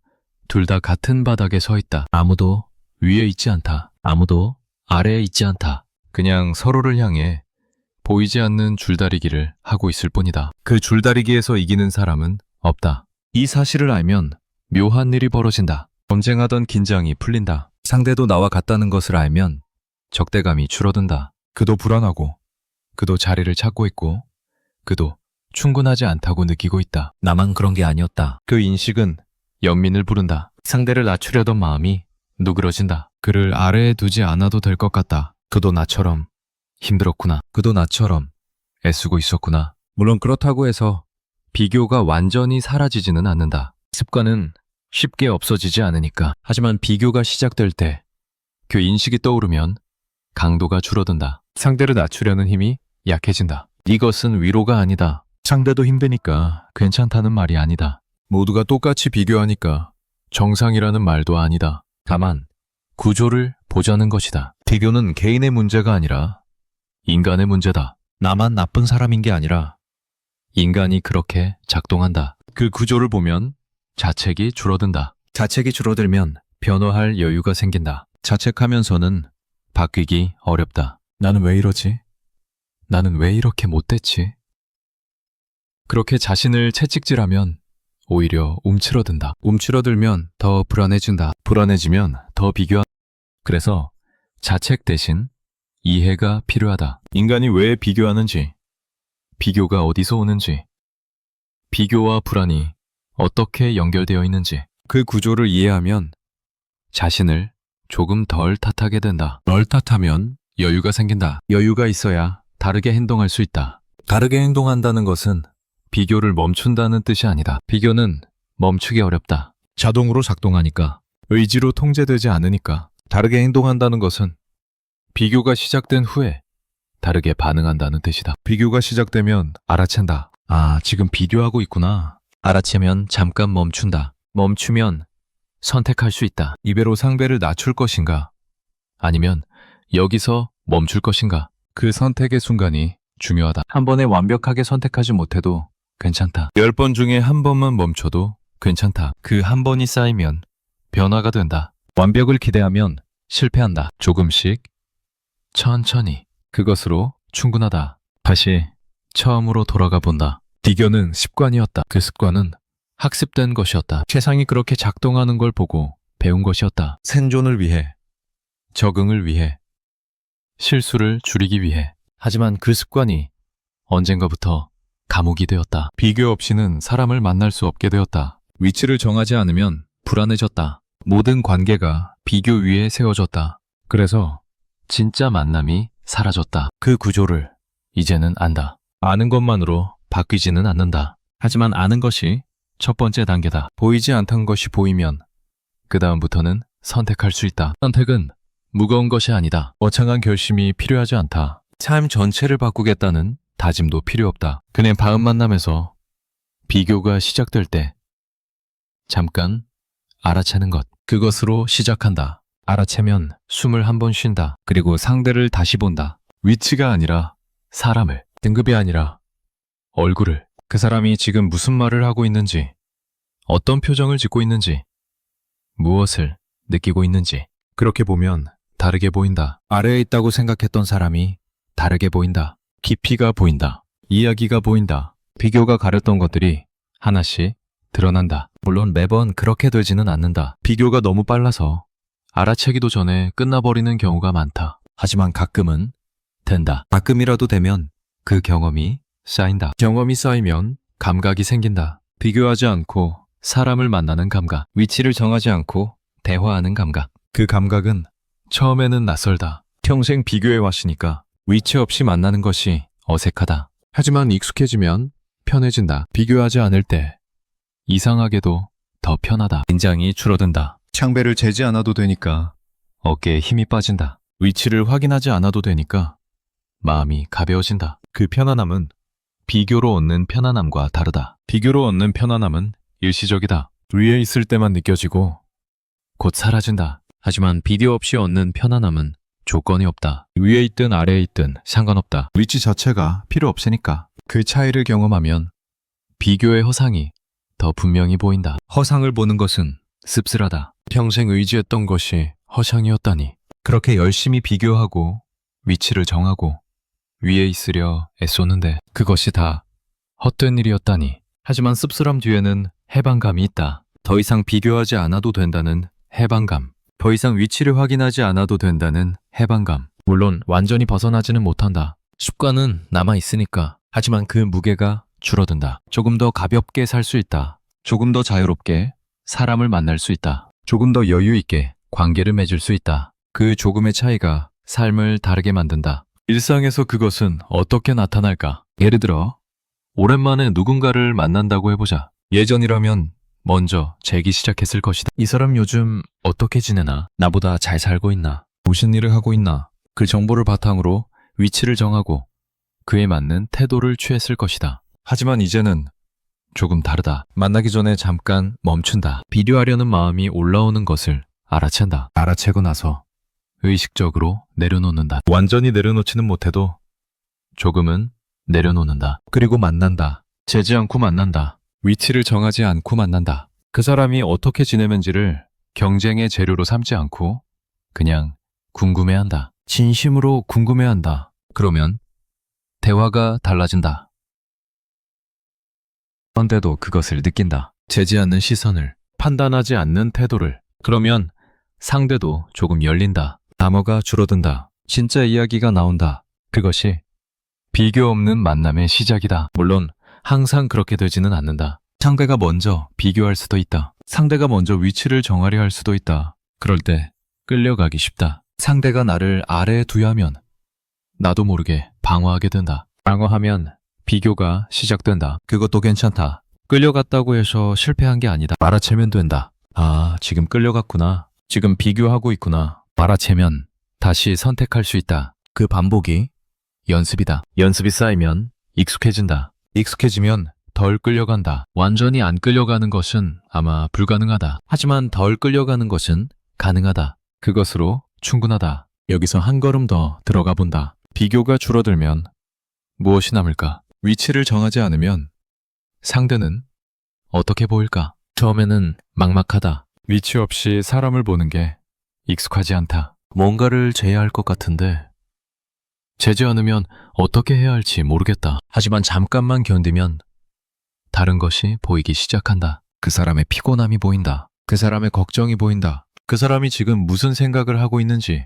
S1: 둘 다 같은 바닥에 서 있다. 아무도 위에 있지 않다. 아무도 아래에 있지 않다. 그냥 서로를 향해 보이지 않는 줄다리기를 하고 있을 뿐이다. 그 줄다리기에서 이기는 사람은 없다. 이 사실을 알면 묘한 일이 벌어진다. 경쟁하던 긴장이 풀린다. 상대도 나와 같다는 것을 알면 적대감이 줄어든다. 그도 불안하고, 그도 자리를 찾고 있고, 그도 충분하지 않다고 느끼고 있다. 나만 그런 게 아니었다. 그 인식은 연민을 부른다. 상대를 낮추려던 마음이 누그러진다. 그를 아래에 두지 않아도 될 것 같다. 그도 나처럼 힘들었구나. 그도 나처럼 애쓰고 있었구나. 물론 그렇다고 해서 비교가 완전히 사라지지는 않는다. 습관은 쉽게 없어지지 않으니까. 하지만 비교가 시작될 때 그 인식이 떠오르면 강도가 줄어든다. 상대를 낮추려는 힘이 약해진다. 이것은 위로가 아니다. 상대도 힘드니까 괜찮다는 말이 아니다. 모두가 똑같이 비교하니까 정상이라는 말도 아니다. 다만 구조를 보자는 것이다. 비교는 개인의 문제가 아니라 인간의 문제다. 나만 나쁜 사람인 게 아니라 인간이 그렇게 작동한다. 그 구조를 보면 자책이 줄어든다. 자책이 줄어들면 변화할 여유가 생긴다. 자책하면서는 바뀌기 어렵다. 나는 왜 이러지? 나는 왜 이렇게 못됐지? 그렇게 자신을 채찍질하면 오히려 움츠러든다. 움츠러들면 더 불안해진다. 불안해지면 더 그래서 자책 대신 이해가 필요하다. 인간이 왜 비교하는지, 비교가 어디서 오는지, 비교와 불안이 어떻게 연결되어 있는지, 그 구조를 이해하면 자신을 조금 덜 탓하게 된다. 덜 탓하면 여유가 생긴다. 여유가 있어야 다르게 행동할 수 있다. 다르게 행동한다는 것은 비교를 멈춘다는 뜻이 아니다. 비교는 멈추기 어렵다. 자동으로 작동하니까, 의지로 통제되지 않으니까. 다르게 행동한다는 것은 비교가 시작된 후에 다르게 반응한다는 뜻이다. 비교가 시작되면 알아챈다. 아, 지금 비교하고 있구나. 알아채면 잠깐 멈춘다. 멈추면 선택할 수 있다. 이배로 상대를 낮출 것인가? 아니면 여기서 멈출 것인가? 그 선택의 순간이 중요하다. 한 번에 완벽하게 선택하지 못해도 괜찮다. 10번 중에 한 번만 멈춰도 괜찮다. 그 한 번이 쌓이면 변화가 된다. 완벽을 기대하면 실패한다. 조금씩, 천천히, 그것으로 충분하다. 다시 처음으로 돌아가 본다. 비교는 습관이었다. 그 습관은 학습된 것이었다. 세상이 그렇게 작동하는 걸 보고 배운 것이었다. 생존을 위해, 적응을 위해, 실수를 줄이기 위해. 하지만 그 습관이 언젠가부터 감옥이 되었다. 비교 없이는 사람을 만날 수 없게 되었다. 위치를 정하지 않으면 불안해졌다. 모든 관계가 비교 위에 세워졌다. 그래서 진짜 만남이 사라졌다. 그 구조를 이제는 안다. 아는 것만으로 바뀌지는 않는다. 하지만 아는 것이 첫 번째 단계다. 보이지 않던 것이 보이면 그 다음부터는 선택할 수 있다. 선택은 무거운 것이 아니다. 거창한 결심이 필요하지 않다. 삶 전체를 바꾸겠다는 다짐도 필요 없다. 그냥 다음 만남에서 비교가 시작될 때 잠깐 알아채는 것, 그것으로 시작한다. 알아채면 숨을 한 번 쉰다. 그리고 상대를 다시 본다. 위치가 아니라 사람을, 등급이 아니라 얼굴을, 그 사람이 지금 무슨 말을 하고 있는지, 어떤 표정을 짓고 있는지, 무엇을 느끼고 있는지. 그렇게 보면 다르게 보인다. 아래에 있다고 생각했던 사람이 다르게 보인다. 깊이가 보인다. 이야기가 보인다. 비교가 가렸던 것들이 하나씩 드러난다. 물론 매번 그렇게 되지는 않는다. 비교가 너무 빨라서 알아채기도 전에 끝나버리는 경우가 많다. 하지만 가끔은 된다. 가끔이라도 되면 그 경험이 쌓인다. 경험이 쌓이면 감각이 생긴다. 비교하지 않고 사람을 만나는 감각, 위치를 정하지 않고 대화하는 감각. 그 감각은 처음에는 낯설다. 평생 비교해 왔으니까 위치 없이 만나는 것이 어색하다. 하지만 익숙해지면 편해진다. 비교하지 않을 때 이상하게도 더 편하다. 긴장이 줄어든다. 창배를 재지 않아도 되니까 어깨에 힘이 빠진다. 위치를 확인하지 않아도 되니까 마음이 가벼워진다. 그 편안함은 비교로 얻는 편안함과 다르다. 비교로 얻는 편안함은 일시적이다. 위에 있을 때만 느껴지고 곧 사라진다. 하지만 비교 없이 얻는 편안함은 조건이 없다. 위에 있든 아래에 있든 상관없다. 위치 자체가 필요 없으니까. 그 차이를 경험하면 비교의 허상이 더 분명히 보인다. 허상을 보는 것은 씁쓸하다. 평생 의지했던 것이 허상이었다니. 그렇게 열심히 비교하고 위치를 정하고 위에 있으려 애썼는데 그것이 다 헛된 일이었다니. 하지만 씁쓸함 뒤에는 해방감이 있다. 더 이상 비교하지 않아도 된다는 해방감. 더 이상 위치를 확인하지 않아도 된다는 해방감. 물론 완전히 벗어나지는 못한다. 습관은 남아있으니까. 하지만 그 무게가 줄어든다. 조금 더 가볍게 살 수 있다. 조금 더 자유롭게 사람을 만날 수 있다. 조금 더 여유 있게 관계를 맺을 수 있다. 그 조금의 차이가 삶을 다르게 만든다. 일상에서 그것은 어떻게 나타날까? 예를 들어 오랜만에 누군가를 만난다고 해보자. 예전이라면 먼저 재기 시작했을 것이다. 이 사람 요즘 어떻게 지내나? 나보다 잘 살고 있나? 무슨 일을 하고 있나? 그 정보를 바탕으로 위치를 정하고 그에 맞는 태도를 취했을 것이다. 하지만 이제는 조금 다르다. 만나기 전에 잠깐 멈춘다. 비교하려는 마음이 올라오는 것을 알아챈다. 알아채고 나서 의식적으로 내려놓는다. 완전히 내려놓지는 못해도 조금은 내려놓는다. 그리고 만난다. 재지 않고 만난다. 위치를 정하지 않고 만난다. 그 사람이 어떻게 지내는지를 경쟁의 재료로 삼지 않고 그냥 궁금해한다. 진심으로 궁금해한다. 그러면 대화가 달라진다. 그런데도 그것을 느낀다. 재지 않는 시선을, 판단하지 않는 태도를. 그러면 상대도 조금 열린다. 담어가 줄어든다. 진짜 이야기가 나온다. 그것이 비교 없는 만남의 시작이다. 물론 항상 그렇게 되지는 않는다. 상대가 먼저 비교할 수도 있다. 상대가 먼저 위치를 정하려 할 수도 있다. 그럴 때 끌려가기 쉽다. 상대가 나를 아래에 두야면 나도 모르게 방어하게 된다. 방어하면 비교가 시작된다. 그것도 괜찮다. 끌려갔다고 해서 실패한 게 아니다. 알아채면 된다. 아, 지금 끌려갔구나. 지금 비교하고 있구나. 알아채면 다시 선택할 수 있다. 그 반복이 연습이다. 연습이 쌓이면 익숙해진다. 익숙해지면 덜 끌려간다. 완전히 안 끌려가는 것은 아마 불가능하다. 하지만 덜 끌려가는 것은 가능하다. 그것으로 충분하다. 여기서 한 걸음 더 들어가 본다. 비교가 줄어들면 무엇이 남을까? 위치를 정하지 않으면 상대는 어떻게 보일까? 처음에는 막막하다. 위치 없이 사람을 보는 게 익숙하지 않다. 뭔가를 재야 할 것 같은데 재지 않으면 어떻게 해야 할지 모르겠다. 하지만 잠깐만 견디면 다른 것이 보이기 시작한다. 그 사람의 피곤함이 보인다. 그 사람의 걱정이 보인다. 그 사람이 지금 무슨 생각을 하고 있는지,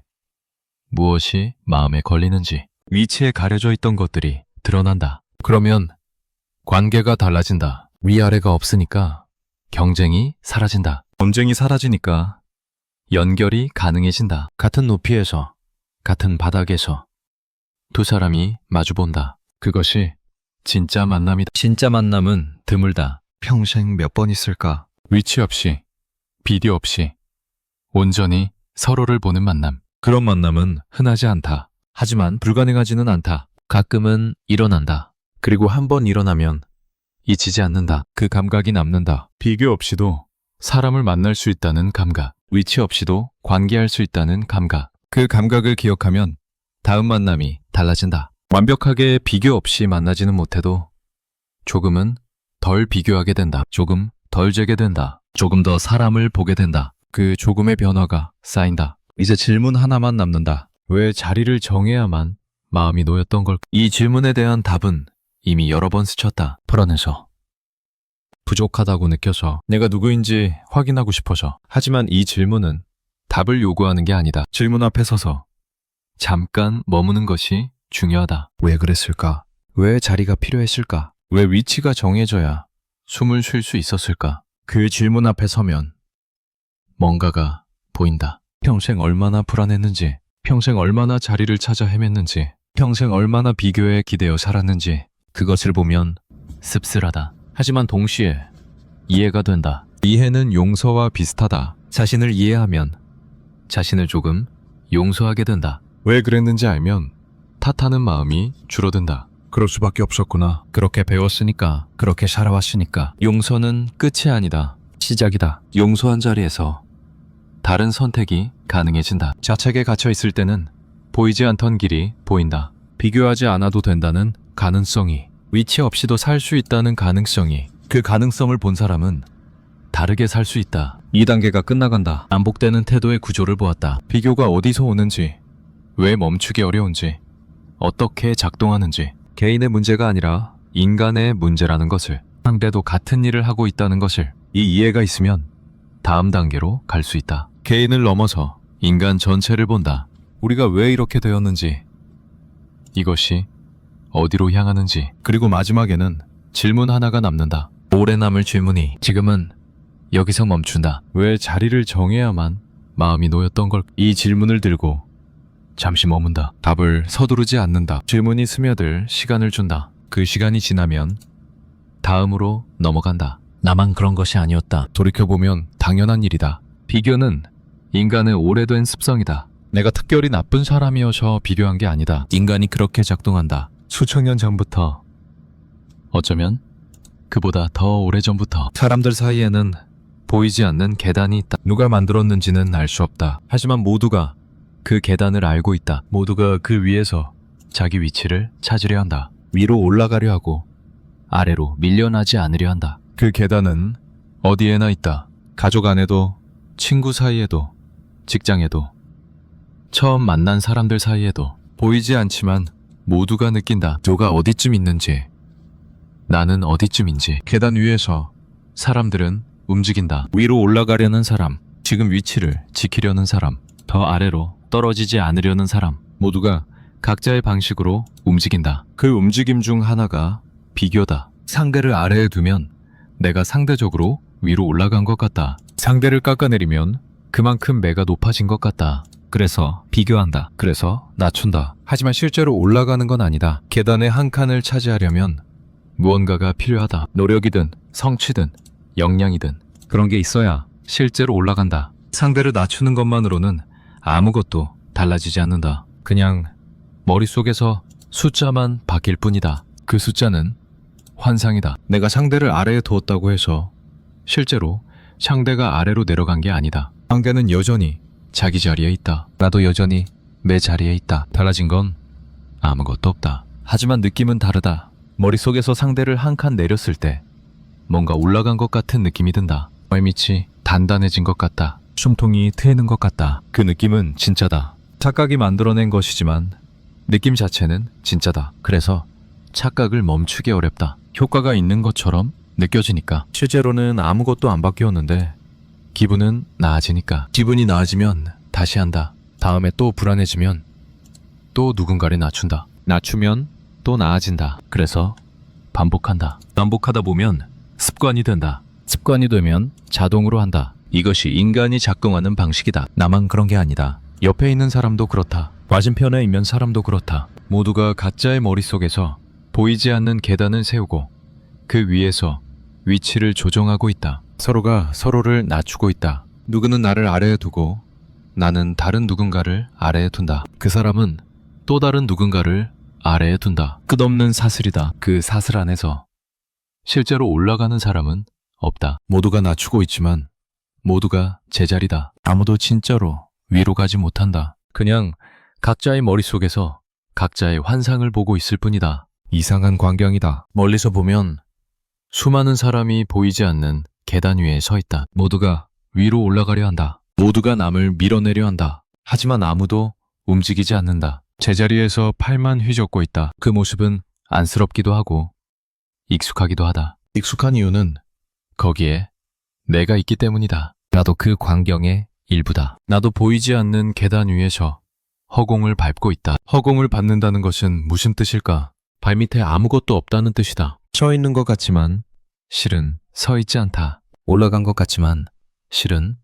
S1: 무엇이 마음에 걸리는지, 위치에 가려져 있던 것들이 드러난다. 그러면 관계가 달라진다. 위아래가 없으니까 경쟁이 사라진다. 경쟁이 사라지니까 연결이 가능해진다. 같은 높이에서, 같은 바닥에서 두 사람이 마주본다. 그것이 진짜 만남이다. 진짜 만남은 드물다. 평생 몇 번 있을까? 위치 없이, 비교 없이 온전히 서로를 보는 만남. 그런 만남은 흔하지 않다. 하지만 불가능하지는 않다. 가끔은 일어난다. 그리고 한 번 일어나면 잊히지 않는다. 그 감각이 남는다. 비교 없이도 사람을 만날 수 있다는 감각. 위치 없이도 관계할 수 있다는 감각. 그 감각을 기억하면 다음 만남이 달라진다. 완벽하게 비교 없이 만나지는 못해도 조금은 덜 비교하게 된다. 조금 덜 재게 된다. 조금 더 사람을 보게 된다. 그 조금의 변화가 쌓인다. 이제 질문 하나만 남는다. 왜 자리를 정해야만 마음이 놓였던 걸까? 이 질문에 대한 답은 이미 여러 번 스쳤다. 불안해서, 부족하다고 느껴서, 내가 누구인지 확인하고 싶어서. 하지만 이 질문은 답을 요구하는 게 아니다. 질문 앞에 서서 잠깐 머무는 것이 중요하다. 왜 그랬을까? 왜 자리가 필요했을까? 왜 위치가 정해져야 숨을 쉴 수 있었을까? 그 질문 앞에 서면 뭔가가 보인다. 평생 얼마나 불안했는지, 평생 얼마나 자리를 찾아 헤맸는지, 평생 얼마나 비교에 기대어 살았는지. 그것을 보면 씁쓸하다. 하지만 동시에 이해가 된다. 이해는 용서와 비슷하다. 자신을 이해하면 자신을 조금 용서하게 된다. 왜 그랬는지 알면 탓하는 마음이 줄어든다. 그럴 수밖에 없었구나. 그렇게 배웠으니까, 그렇게 살아왔으니까. 용서는 끝이 아니다. 시작이다. 용서한 자리에서 다른 선택이 가능해진다. 자책에 갇혀 있을 때는 보이지 않던 길이 보인다. 비교하지 않아도 된다는 가능성이 위치 없이도 살 수 있다는 가능성이, 그 가능성을 본 사람은 다르게 살 수 있다. 2단계가 끝나간다. 반복되는 태도의 구조를 보았다. 비교가 어디서 오는지, 왜 멈추기 어려운지, 어떻게 작동하는지, 개인의 문제가 아니라 인간의 문제라는 것을, 상대도 같은 일을 하고 있다는 것을, 이 이해가 있으면 다음 단계로 갈 수 있다. 개인을 넘어서 인간 전체를 본다. 우리가 왜 이렇게 되었는지, 이것이 어디로 향하는지, 그리고 마지막에는 질문 하나가 남는다. 오래 남을 질문이 지금은 여기서 멈춘다. 왜 자리를 정해야만 마음이 놓였던 걸? 이 질문을 들고 잠시 머문다. 답을 서두르지 않는다. 질문이 스며들 시간을 준다. 그 시간이 지나면 다음으로 넘어간다. 나만 그런 것이 아니었다. 돌이켜보면 당연한 일이다. 비교는 인간의 오래된 습성이다. 내가 특별히 나쁜 사람이어서 비교한 게 아니다. 인간이 그렇게 작동한다. 수천 년 전부터, 어쩌면 그보다 더 오래전부터 사람들 사이에는 보이지 않는 계단이 있다. 누가 만들었는지는 알 수 없다. 하지만 모두가 그 계단을 알고 있다. 모두가 그 위에서 자기 위치를 찾으려 한다. 위로 올라가려 하고 아래로 밀려나지 않으려 한다. 그 계단은 어디에나 있다. 가족 안에도, 친구 사이에도, 직장에도, 처음 만난 사람들 사이에도. 보이지 않지만 모두가 느낀다. 누가 어디쯤 있는지, 나는 어디쯤인지. 계단 위에서 사람들은 움직인다. 위로 올라가려는 사람, 지금 위치를 지키려는 사람, 더 아래로 떨어지지 않으려는 사람, 모두가 각자의 방식으로 움직인다. 그 움직임 중 하나가 비교다. 상대를 아래에 두면 내가 상대적으로 위로 올라간 것 같다. 상대를 깎아내리면 그만큼 내가 높아진 것 같다. 그래서 비교한다. 그래서 낮춘다. 하지만 실제로 올라가는 건 아니다. 계단의 한 칸을 차지하려면 무언가가 필요하다. 노력이든 성취든 역량이든 그런 게 있어야 실제로 올라간다. 상대를 낮추는 것만으로는 아무것도 달라지지 않는다. 그냥 머릿속에서 숫자만 바뀔 뿐이다. 그 숫자는 환상이다. 내가 상대를 아래에 두었다고 해서 실제로 상대가 아래로 내려간 게 아니다. 상대는 여전히 자기 자리에 있다. 나도 여전히 내 자리에 있다. 달라진 건 아무것도 없다. 하지만 느낌은 다르다. 머릿속에서 상대를 한 칸 내렸을 때 뭔가 올라간 것 같은 느낌이 든다. 발밑이 단단해진 것 같다. 숨통이 트이는 것 같다. 그 느낌은 진짜다. 착각이 만들어낸 것이지만 느낌 자체는 진짜다. 그래서 착각을 멈추기 어렵다. 효과가 있는 것처럼 느껴지니까. 실제로는 아무것도 안 바뀌었는데 기분은 나아지니까. 기분이 나아지면 다시 한다. 다음에 또 불안해지면 또 누군가를 낮춘다. 낮추면 또 나아진다. 그래서 반복한다. 반복하다 보면 습관이 된다. 습관이 되면 자동으로 한다. 이것이 인간이 작동하는 방식이다. 나만 그런 게 아니다. 옆에 있는 사람도 그렇다. 맞은편에 있는 사람도 그렇다. 모두가 각자의 머릿속에서 보이지 않는 계단을 세우고 그 위에서 위치를 조정하고 있다. 서로가 서로를 낮추고 있다. 누구는 나를 아래에 두고 나는 다른 누군가를 아래에 둔다. 그 사람은 또 다른 누군가를 아래에 둔다. 끝없는 사슬이다. 그 사슬 안에서 실제로 올라가는 사람은 없다. 모두가 낮추고 있지만 모두가 제자리다. 아무도 진짜로 위로 가지 못한다. 그냥 각자의 머릿속에서 각자의 환상을 보고 있을 뿐이다. 이상한 광경이다. 멀리서 보면 수많은 사람이 보이지 않는 계단 위에 서 있다. 모두가 위로 올라가려 한다. 모두가 남을 밀어내려 한다. 하지만 아무도 움직이지 않는다. 제자리에서 팔만 휘젓고 있다. 그 모습은 안쓰럽기도 하고 익숙하기도 하다. 익숙한 이유는 거기에 내가 있기 때문이다. 나도 그 광경의 일부다. 나도 보이지 않는 계단 위에서 허공을 밟고 있다. 허공을 밟는다는 것은 무슨 뜻일까? 발밑에 아무것도 없다는 뜻이다. 서 있는 것 같지만 실은 서 있지 않다. 올라간 것 같지만 실은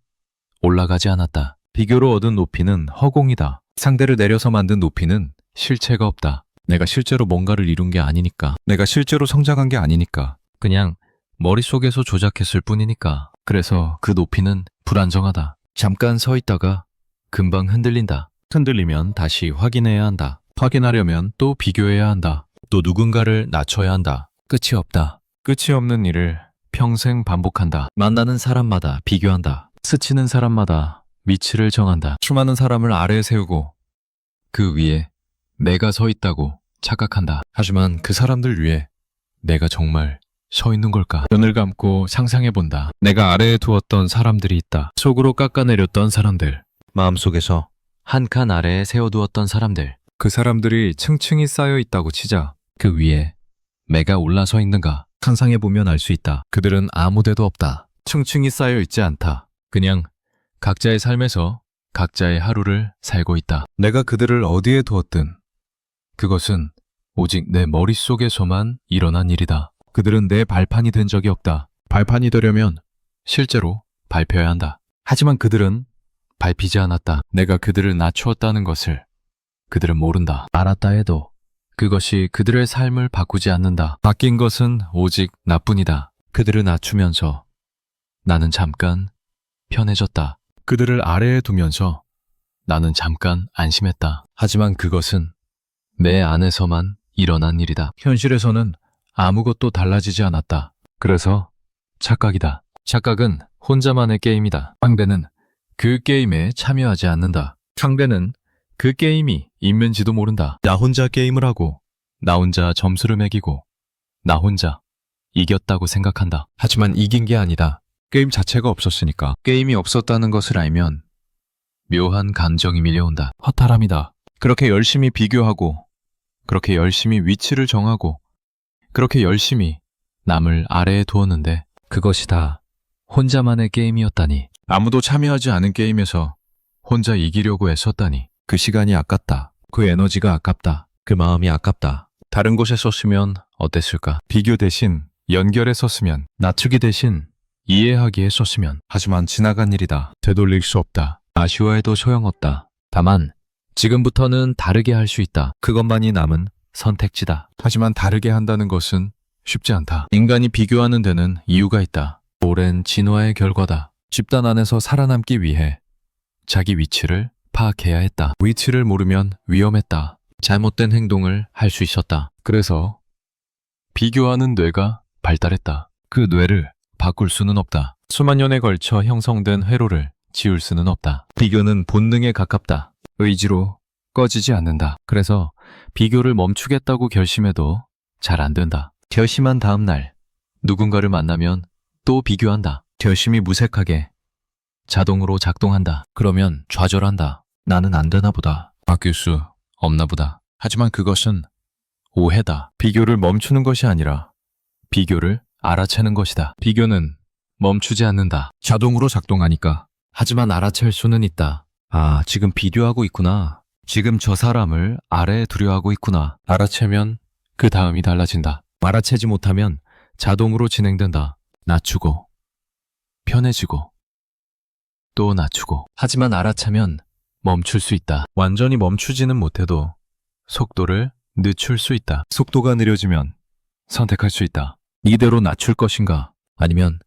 S1: 올라가지 않았다. 비교로 얻은 높이는 허공이다. 상대를 내려서 만든 높이는 실체가 없다. 내가 실제로 뭔가를 이룬 게 아니니까. 내가 실제로 성장한 게 아니니까. 그냥 머릿속에서 조작했을 뿐이니까. 그래서 그 높이는 불안정하다. 잠깐 서 있다가 금방 흔들린다. 흔들리면 다시 확인해야 한다. 확인하려면 또 비교해야 한다. 또 누군가를 낮춰야 한다. 끝이 없다. 끝이 없는 일을 평생 반복한다. 만나는 사람마다 비교한다. 스치는 사람마다 위치를 정한다. 수많은 사람을 아래에 세우고 그 위에 내가 서 있다고 착각한다. 하지만 그 사람들 위에 내가 정말 서 있는 걸까? 눈을 감고 상상해본다. 내가 아래에 두었던 사람들이 있다. 속으로 깎아내렸던 사람들. 마음속에서 한 칸 아래에 세워두었던 사람들. 그 사람들이 층층이 쌓여 있다고 치자 그 위에 내가 올라서 있는가? 상상해보면 알 수 있다. 그들은 아무 데도 없다. 층층이 쌓여 있지 않다. 그냥 각자의 삶에서 각자의 하루를 살고 있다. 내가 그들을 어디에 두었든 그것은 오직 내 머릿속에서만 일어난 일이다. 그들은 내 발판이 된 적이 없다. 발판이 되려면 실제로 밟혀야 한다. 하지만 그들은 밟히지 않았다. 내가 그들을 낮추었다는 것을 그들은 모른다. 알았다 해도 그것이 그들의 삶을 바꾸지 않는다. 바뀐 것은 오직 나뿐이다. 그들을 낮추면서 나는 잠깐 편해졌다. 그들을 아래에 두면서 나는 잠깐 안심했다. 하지만 그것은 내 안에서만 일어난 일이다. 현실에서는 아무것도 달라지지 않았다. 그래서 착각이다. 착각은 혼자만의 게임이다. 상대는 그 게임에 참여하지 않는다. 상대는 그 게임이 있는지도 모른다. 나 혼자 게임을 하고 나 혼자 점수를 매기고 나 혼자 이겼다고 생각한다. 하지만 이긴 게 아니다. 게임 자체가 없었으니까. 게임이 없었다는 것을 알면 묘한 감정이 밀려온다. 허탈함이다. 그렇게 열심히 비교하고 그렇게 열심히 위치를 정하고 그렇게 열심히 남을 아래에 두었는데 그것이 다 혼자만의 게임이었다니. 아무도 참여하지 않은 게임에서 혼자 이기려고 애썼다니. 그 시간이 아깝다. 그 에너지가 아깝다. 그 마음이 아깝다. 다른 곳에 썼으면 어땠을까? 비교 대신 연결에 썼으면, 낮추기 대신 이해하기에 썼으면. 하지만 지나간 일이다. 되돌릴 수 없다. 아쉬워해도 소용없다. 다만 지금부터는 다르게 할 수 있다. 그것만이 남은 선택지다. 하지만 다르게 한다는 것은 쉽지 않다. 인간이 비교하는 데는 이유가 있다. 오랜 진화의 결과다. 집단 안에서 살아남기 위해 자기 위치를 파악해야 했다. 위치를 모르면 위험했다. 잘못된 행동을 할 수 있었다. 그래서 비교하는 뇌가 발달했다. 그 뇌를 바꿀 수는 없다. 수만 년에 걸쳐 형성된 회로를 지울 수는 없다. 비교는 본능에 가깝다. 의지로 꺼지지 않는다. 그래서 비교를 멈추겠다고 결심해도 잘 안 된다. 결심한 다음 날 누군가를 만나면 또 비교한다. 결심이 무색하게 자동으로 작동한다. 그러면 좌절한다. 나는 안 되나 보다. 바뀔 수 없나 보다. 하지만 그것은 오해다. 비교를 멈추는 것이 아니라 비교를 알아채는 것이다. 비교는 멈추지 않는다. 자동으로 작동하니까. 하지만 알아챌 수는 있다. 아, 지금 비교하고 있구나. 지금 저 사람을 아래에 두려 하고 있구나. 알아채면 그 다음이 달라진다. 알아채지 못하면 자동으로 진행된다. 낮추고, 편해지고, 또 낮추고. 하지만 알아차면 멈출 수 있다. 완전히 멈추지는 못해도 속도를 늦출 수 있다. 속도가 느려지면 선택할 수 있다. 이대로 낮출 것인가, 아니면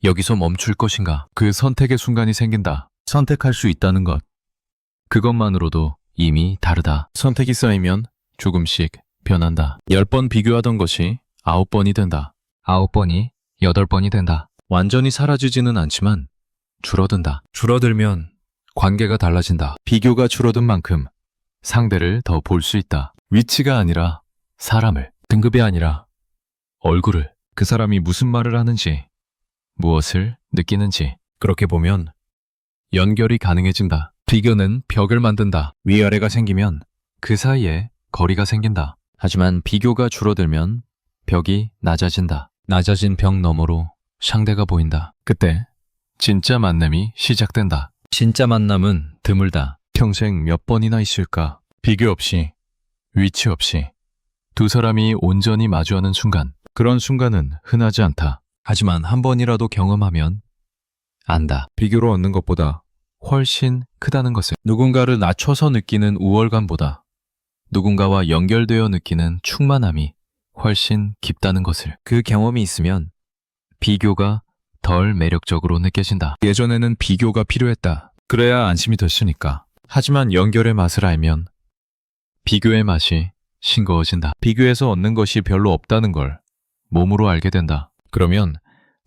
S1: 여기서 멈출 것인가. 그 선택의 순간이 생긴다. 선택할 수 있다는 것. 그것만으로도 이미 다르다. 선택이 쌓이면 조금씩 변한다. 10번 비교하던 것이 9번이 된다. 9번이 8번이 된다. 완전히 사라지지는 않지만 줄어든다. 줄어들면 관계가 달라진다. 비교가 줄어든 만큼 상대를 더 볼 수 있다. 위치가 아니라 사람을, 등급이 아니라 얼굴을, 그 사람이 무슨 말을 하는지, 무엇을 느끼는지. 그렇게 보면 연결이 가능해진다. 비교는 벽을 만든다. 위아래가 생기면 그 사이에 거리가 생긴다. 하지만 비교가 줄어들면 벽이 낮아진다. 낮아진 벽 너머로 상대가 보인다. 그때 진짜 만남이 시작된다. 진짜 만남은 드물다. 평생 몇 번이나 있을까? 비교 없이, 위치 없이 두 사람이 온전히 마주하는 순간. 그런 순간은 흔하지 않다. 하지만 한 번이라도 경험하면 안다. 비교로 얻는 것보다 훨씬 크다는 것을. 누군가를 낮춰서 느끼는 우월감보다 누군가와 연결되어 느끼는 충만함이 훨씬 깊다는 것을. 그 경험이 있으면 비교가 덜 매력적으로 느껴진다. 예전에는 비교가 필요했다. 그래야 안심이 됐으니까. 하지만 연결의 맛을 알면 비교의 맛이 싱거워진다. 비교해서 얻는 것이 별로 없다는 걸 몸으로 알게 된다. 그러면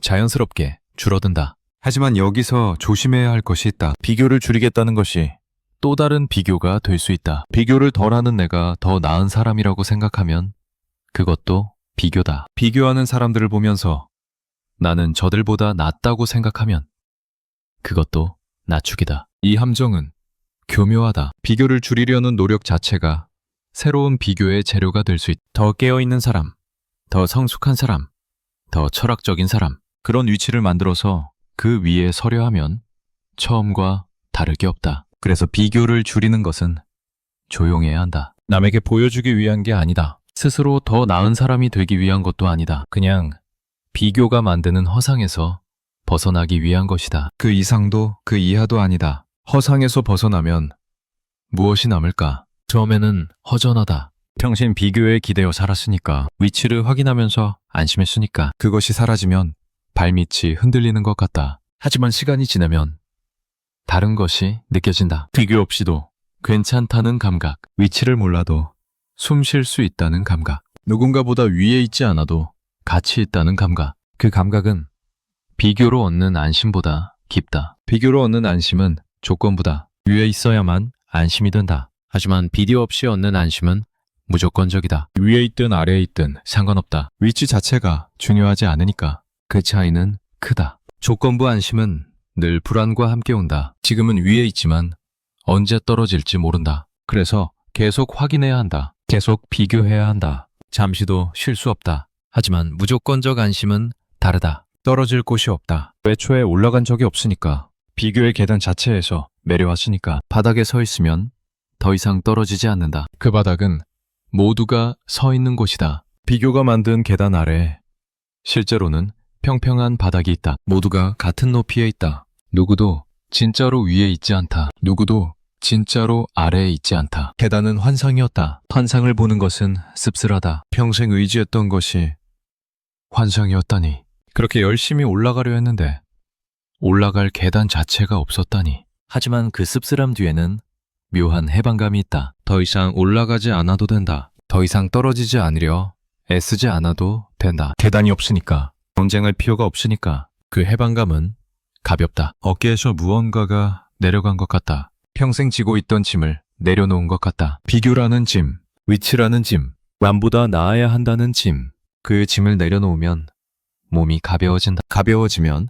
S1: 자연스럽게 줄어든다. 하지만 여기서 조심해야 할 것이 있다. 비교를 줄이겠다는 것이 또 다른 비교가 될 수 있다. 비교를 덜 하는 내가 더 나은 사람이라고 생각하면 그것도 비교다. 비교하는 사람들을 보면서 나는 저들보다 낫다고 생각하면 그것도 낮추기다. 이 함정은 교묘하다. 비교를 줄이려는 노력 자체가 새로운 비교의 재료가 될 수 있다. 더 깨어있는 사람, 더 성숙한 사람, 더 철학적인 사람, 그런 위치를 만들어서 그 위에 서려 하면 처음과 다를 게 없다. 그래서 비교를 줄이는 것은 조용해야 한다. 남에게 보여주기 위한 게 아니다. 스스로 더 나은 사람이 되기 위한 것도 아니다. 그냥 비교가 만드는 허상에서 벗어나기 위한 것이다. 그 이상도 그 이하도 아니다. 허상에서 벗어나면 무엇이 남을까? 처음에는 허전하다. 평생 비교에 기대어 살았으니까, 위치를 확인하면서 안심했으니까 그것이 사라지면 발밑이 흔들리는 것 같다. 하지만 시간이 지나면 다른 것이 느껴진다. 비교 없이도 괜찮다는 감각, 위치를 몰라도 숨 쉴 수 있다는 감각, 누군가보다 위에 있지 않아도 가치 있다는 감각. 그 감각은 비교로 얻는 안심보다 깊다. 비교로 얻는 안심은 조건부다. 위에 있어야만 안심이 든다. 하지만 비교 없이 얻는 안심은 무조건적이다. 위에 있든 아래에 있든 상관없다. 위치 자체가 중요하지 않으니까. 그 차이는 크다. 조건부 안심은 늘 불안과 함께 온다. 지금은 위에 있지만 언제 떨어질지 모른다. 그래서 계속 확인해야 한다. 계속 비교해야 한다. 잠시도 쉴 수 없다. 하지만 무조건적 안심은 다르다. 떨어질 곳이 없다. 애초에 올라간 적이 없으니까. 비교의 계단 자체에서 내려왔으니까. 바닥에 서 있으면 더 이상 떨어지지 않는다. 그 바닥은 모두가 서 있는 곳이다. 비교가 만든 계단 아래 실제로는 평평한 바닥이 있다. 모두가 같은 높이에 있다. 누구도 진짜로 위에 있지 않다. 누구도 진짜로 아래에 있지 않다. 계단은 환상이었다. 환상을 보는 것은 씁쓸하다. 평생 의지했던 것이 환상이었다니. 그렇게 열심히 올라가려 했는데 올라갈 계단 자체가 없었다니. 하지만 그 씁쓸함 뒤에는 묘한 해방감이 있다. 더 이상 올라가지 않아도 된다. 더 이상 떨어지지 않으려 애쓰지 않아도 된다. 계단이 없으니까, 경쟁할 필요가 없으니까. 그 해방감은 가볍다. 어깨에서 무언가가 내려간 것 같다. 평생 지고 있던 짐을 내려놓은 것 같다. 비교라는 짐, 위치라는 짐, 남보다 나아야 한다는 짐. 그 짐을 내려놓으면 몸이 가벼워진다. 가벼워지면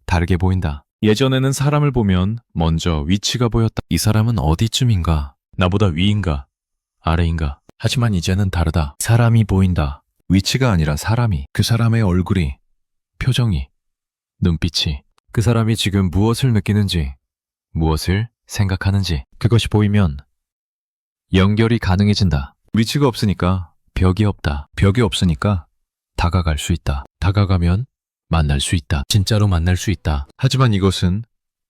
S1: 다르게 보인다. 예전에는 사람을 보면 먼저 위치가 보였다. 이 사람은 어디쯤인가? 나보다 위인가? 아래인가? 하지만 이제는 다르다. 사람이 보인다. 위치가 아니라 사람이. 그 사람의 얼굴이, 표정이, 눈빛이. 그 사람이 지금 무엇을 느끼는지, 무엇을 생각하는지. 그것이 보이면 연결이 가능해진다. 위치가 없으니까 벽이 없다. 벽이 없으니까 다가갈 수 있다. 다가가면 만날 수 있다. 진짜로 만날 수 있다. 하지만 이것은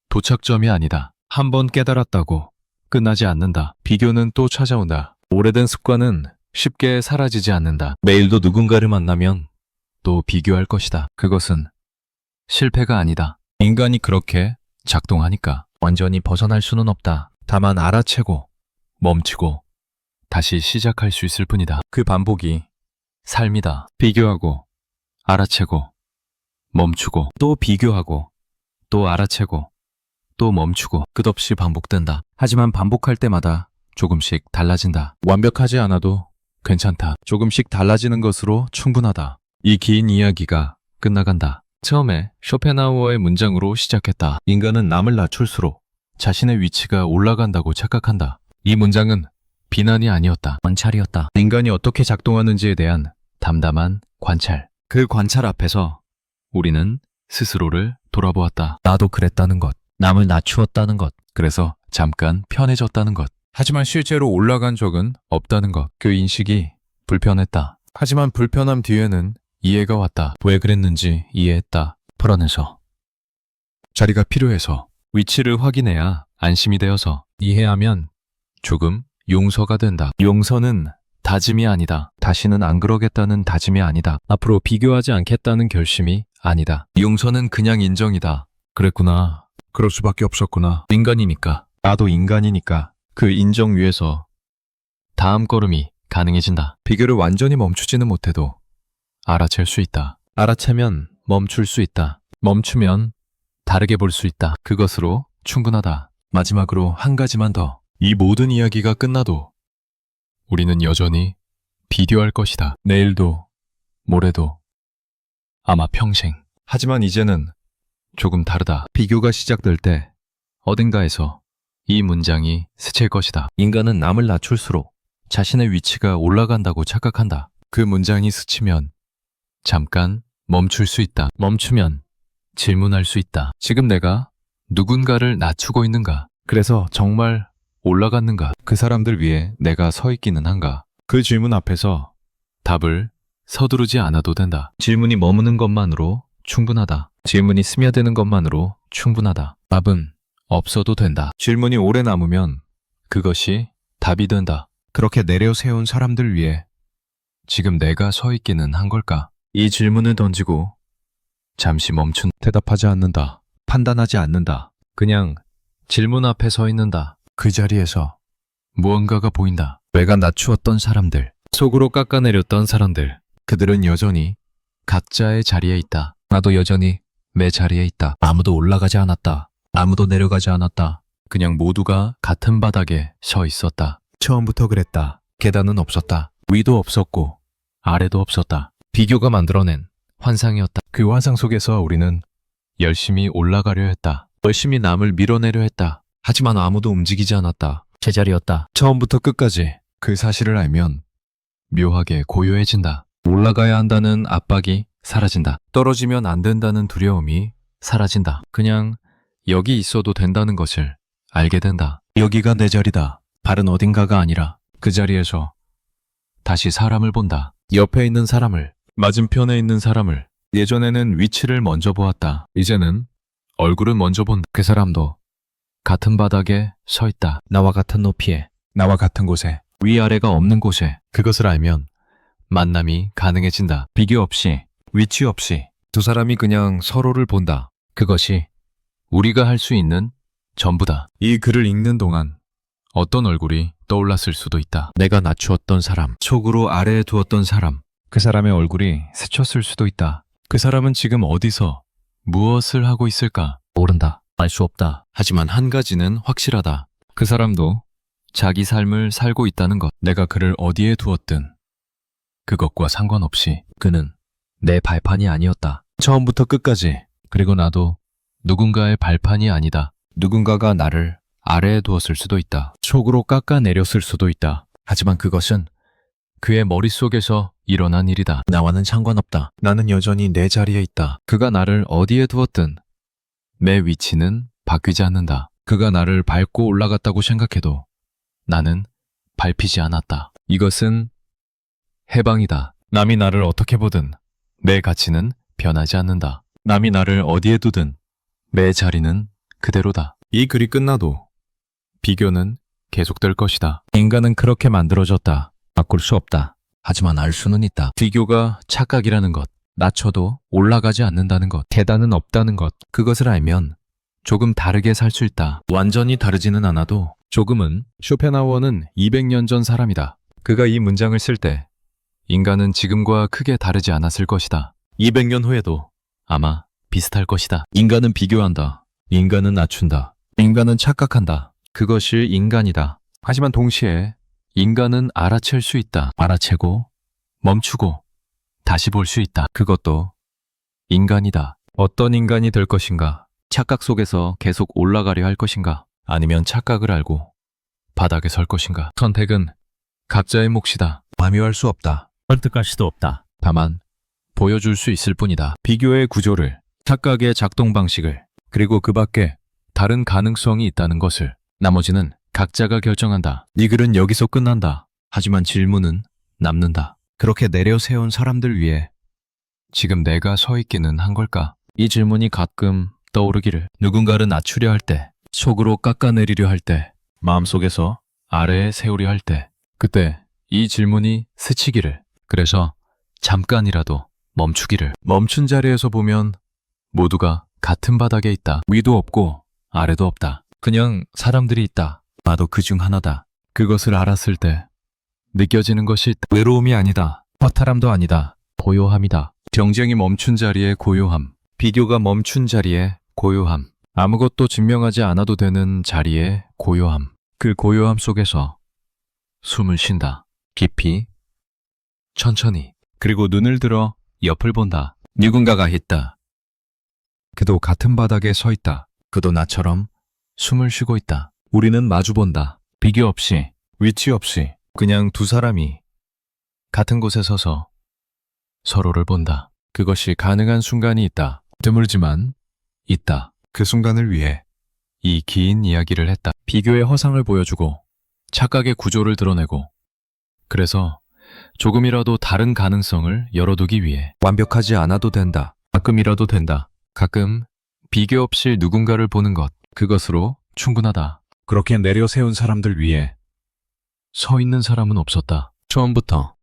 S1: 도착점이 아니다. 한번 깨달았다고 끝나지 않는다. 비교는 또 찾아온다. 오래된 습관은 쉽게 사라지지 않는다. 매일도 누군가를 만나면 또 비교할 것이다. 그것은 실패가 아니다. 인간이 그렇게 작동하니까. 완전히 벗어날 수는 없다. 다만 알아채고 멈추고 다시 시작할 수 있을 뿐이다. 그 반복이 삶이다. 비교하고 알아채고 멈추고 또 비교하고 또 알아채고 또 멈추고 끝없이 반복된다. 하지만 반복할 때마다 조금씩 달라진다. 완벽하지 않아도 괜찮다. 조금씩 달라지는 것으로 충분하다. 이 긴 이야기가 끝나간다. 처음에 쇼펜하우어의 문장으로 시작했다. 인간은 남을 낮출수록 자신의 위치가 올라간다고 착각한다. 이 문장은 비난이 아니었다. 관찰이었다. 인간이 어떻게 작동하는지에 대한 담담한 관찰. 그 관찰 앞에서 우리는 스스로를 돌아보았다. 나도 그랬다는 것. 남을 낮추었다는 것. 그래서 잠깐 편해졌다는 것. 하지만 실제로 올라간 적은 없다는 것. 그 인식이 불편했다. 하지만 불편함 뒤에는 이해가 왔다. 왜 그랬는지 이해했다. 풀어내서. 자리가 필요해서. 위치를 확인해야 안심이 되어서. 이해하면 조금 용서가 된다. 용서는 다짐이 아니다. 다시는 안 그러겠다는 다짐이 아니다. 앞으로 비교하지 않겠다는 결심이 아니다. 용서는 그냥 인정이다. 그랬구나. 그럴 수밖에 없었구나. 인간이니까. 나도 인간이니까. 그 인정 위에서 다음 걸음이 가능해진다. 비교를 완전히 멈추지는 못해도 알아챌 수 있다. 알아채면 멈출 수 있다. 멈추면 다르게 볼 수 있다. 그것으로 충분하다. 마지막으로 한 가지만 더. 이 모든 이야기가 끝나도 우리는 여전히 비교할 것이다. 내일도, 모레도, 아마 평생. 하지만 이제는 조금 다르다. 비교가 시작될 때 어딘가에서 이 문장이 스칠 것이다. 인간은 남을 낮출수록 자신의 위치가 올라간다고 착각한다. 그 문장이 스치면 잠깐 멈출 수 있다. 멈추면 질문할 수 있다. 지금 내가 누군가를 낮추고 있는가? 그래서 정말 올라갔는가? 그 사람들 위에 내가 서 있기는 한가? 그 질문 앞에서 답을 서두르지 않아도 된다. 질문이 머무는 것만으로 충분하다. 질문이 스며드는 것만으로 충분하다. 답은 없어도 된다. 질문이 오래 남으면 그것이 답이 된다. 그렇게 내려세운 사람들 위해 지금 내가 서 있기는 한 걸까? 이 질문을 던지고 잠시 멈춘. 대답하지 않는다. 판단하지 않는다. 그냥 질문 앞에 서 있는다. 그 자리에서 무언가가 보인다. 내가 낮추었던 사람들, 속으로 깎아내렸던 사람들, 그들은 여전히 각자의 자리에 있다. 나도 여전히 내 자리에 있다. 아무도 올라가지 않았다. 아무도 내려가지 않았다. 그냥 모두가 같은 바닥에 서 있었다. 처음부터 그랬다. 계단은 없었다. 위도 없었고 아래도 없었다. 비교가 만들어낸 환상이었다. 그 환상 속에서 우리는 열심히 올라가려 했다. 열심히 남을 밀어내려 했다. 하지만 아무도 움직이지 않았다. 제자리였다. 처음부터 끝까지 그 사실을 알면 묘하게 고요해진다. 올라가야 한다는 압박이 사라진다. 떨어지면 안 된다는 두려움이 사라진다. 그냥 여기 있어도 된다는 것을 알게 된다. 여기가 내 자리다. 다른 어딘가가 아니라 그 자리에서 다시 사람을 본다. 옆에 있는 사람을, 맞은편에 있는 사람을. 예전에는 위치를 먼저 보았다. 이제는 얼굴을 먼저 본다. 그 사람도 같은 바닥에 서 있다. 나와 같은 높이에, 나와 같은 곳에, 위아래가 없는 곳에. 그것을 알면 만남이 가능해진다. 비교 없이, 위치 없이 두 사람이 그냥 서로를 본다. 그것이 우리가 할 수 있는 전부다. 이 글을 읽는 동안 어떤 얼굴이 떠올랐을 수도 있다. 내가 낮추었던 사람, 속으로 아래에 두었던 사람, 그 사람의 얼굴이 스쳤을 수도 있다. 그 사람은 지금 어디서 무엇을 하고 있을까? 모른다. 알 수 없다. 하지만 한 가지는 확실하다. 그 사람도 자기 삶을 살고 있다는 것. 내가 그를 어디에 두었든 그것과 상관없이 그는 내 발판이 아니었다. 처음부터 끝까지. 그리고 나도 누군가의 발판이 아니다. 누군가가 나를 아래에 두었을 수도 있다. 속으로 깎아내렸을 수도 있다. 하지만 그것은 그의 머릿속에서 일어난 일이다. 나와는 상관없다. 나는 여전히 내 자리에 있다. 그가 나를 어디에 두었든 내 위치는 바뀌지 않는다. 그가 나를 밟고 올라갔다고 생각해도 나는 밟히지 않았다. 이것은 해방이다. 남이 나를 어떻게 보든 내 가치는 변하지 않는다. 남이 나를 어디에 두든 내 자리는 그대로다. 이 글이 끝나도 비교는 계속될 것이다. 인간은 그렇게 만들어졌다. 바꿀 수 없다. 하지만 알 수는 있다. 비교가 착각이라는 것, 낮춰도 올라가지 않는다는 것, 계단은 없다는 것, 그것을 알면 조금 다르게 살 수 있다. 완전히 다르지는 않아도 조금은. 쇼펜하우어는 200년 전 사람이다. 그가 이 문장을 쓸 때 인간은 지금과 크게 다르지 않았을 것이다. 200년 후에도 아마 비슷할 것이다. 인간은 비교한다. 인간은 낮춘다. 인간은 착각한다. 그것이 인간이다. 하지만 동시에 인간은 알아챌 수 있다. 알아채고 멈추고 다시 볼 수 있다. 그것도 인간이다. 어떤 인간이 될 것인가? 착각 속에서 계속 올라가려 할 것인가? 아니면 착각을 알고 바닥에 설 것인가? 선택은 각자의 몫이다. 완유할 수 없다. 설득할 수도 없다. 다만 보여줄 수 있을 뿐이다. 비교의 구조를, 착각의 작동 방식을, 그리고 그 밖에 다른 가능성이 있다는 것을. 나머지는 각자가 결정한다. 이 글은 여기서 끝난다. 하지만 질문은 남는다. 그렇게 내려세운 사람들 위해 지금 내가 서 있기는 한 걸까? 이 질문이 가끔 떠오르기를. 누군가를 낮추려 할 때, 속으로 깎아내리려 할 때, 마음속에서 아래에 세우려 할 때, 그때 이 질문이 스치기를. 그래서 잠깐이라도 멈추기를. 멈춘 자리에서 보면 모두가 같은 바닥에 있다. 위도 없고 아래도 없다. 그냥 사람들이 있다. 나도 그 중 하나다. 그것을 알았을 때 느껴지는 것이 외로움이 아니다. 허탈함도 아니다. 고요함이다. 경쟁이 멈춘 자리에 고요함. 비교가 멈춘 자리에 고요함. 아무것도 증명하지 않아도 되는 자리에 고요함. 그 고요함 속에서 숨을 쉰다. 깊이, 천천히. 그리고 눈을 들어 옆을 본다. 누군가가 있다. 그도 같은 바닥에 서 있다. 그도 나처럼 숨을 쉬고 있다. 우리는 마주본다. 비교 없이, 위치 없이, 그냥 두 사람이 같은 곳에 서서 서로를 본다. 그것이 가능한 순간이 있다. 드물지만 있다. 그 순간을 위해 이 긴 이야기를 했다. 비교의 허상을 보여주고 착각의 구조를 드러내고 그래서 조금이라도 다른 가능성을 열어두기 위해 완벽하지 않아도 된다. 가끔이라도 된다. 가끔 비교 없이 누군가를 보는 것, 그것으로 충분하다. 그렇게 내려세운 사람들 위에 서 있는 사람은 없었다. 처음부터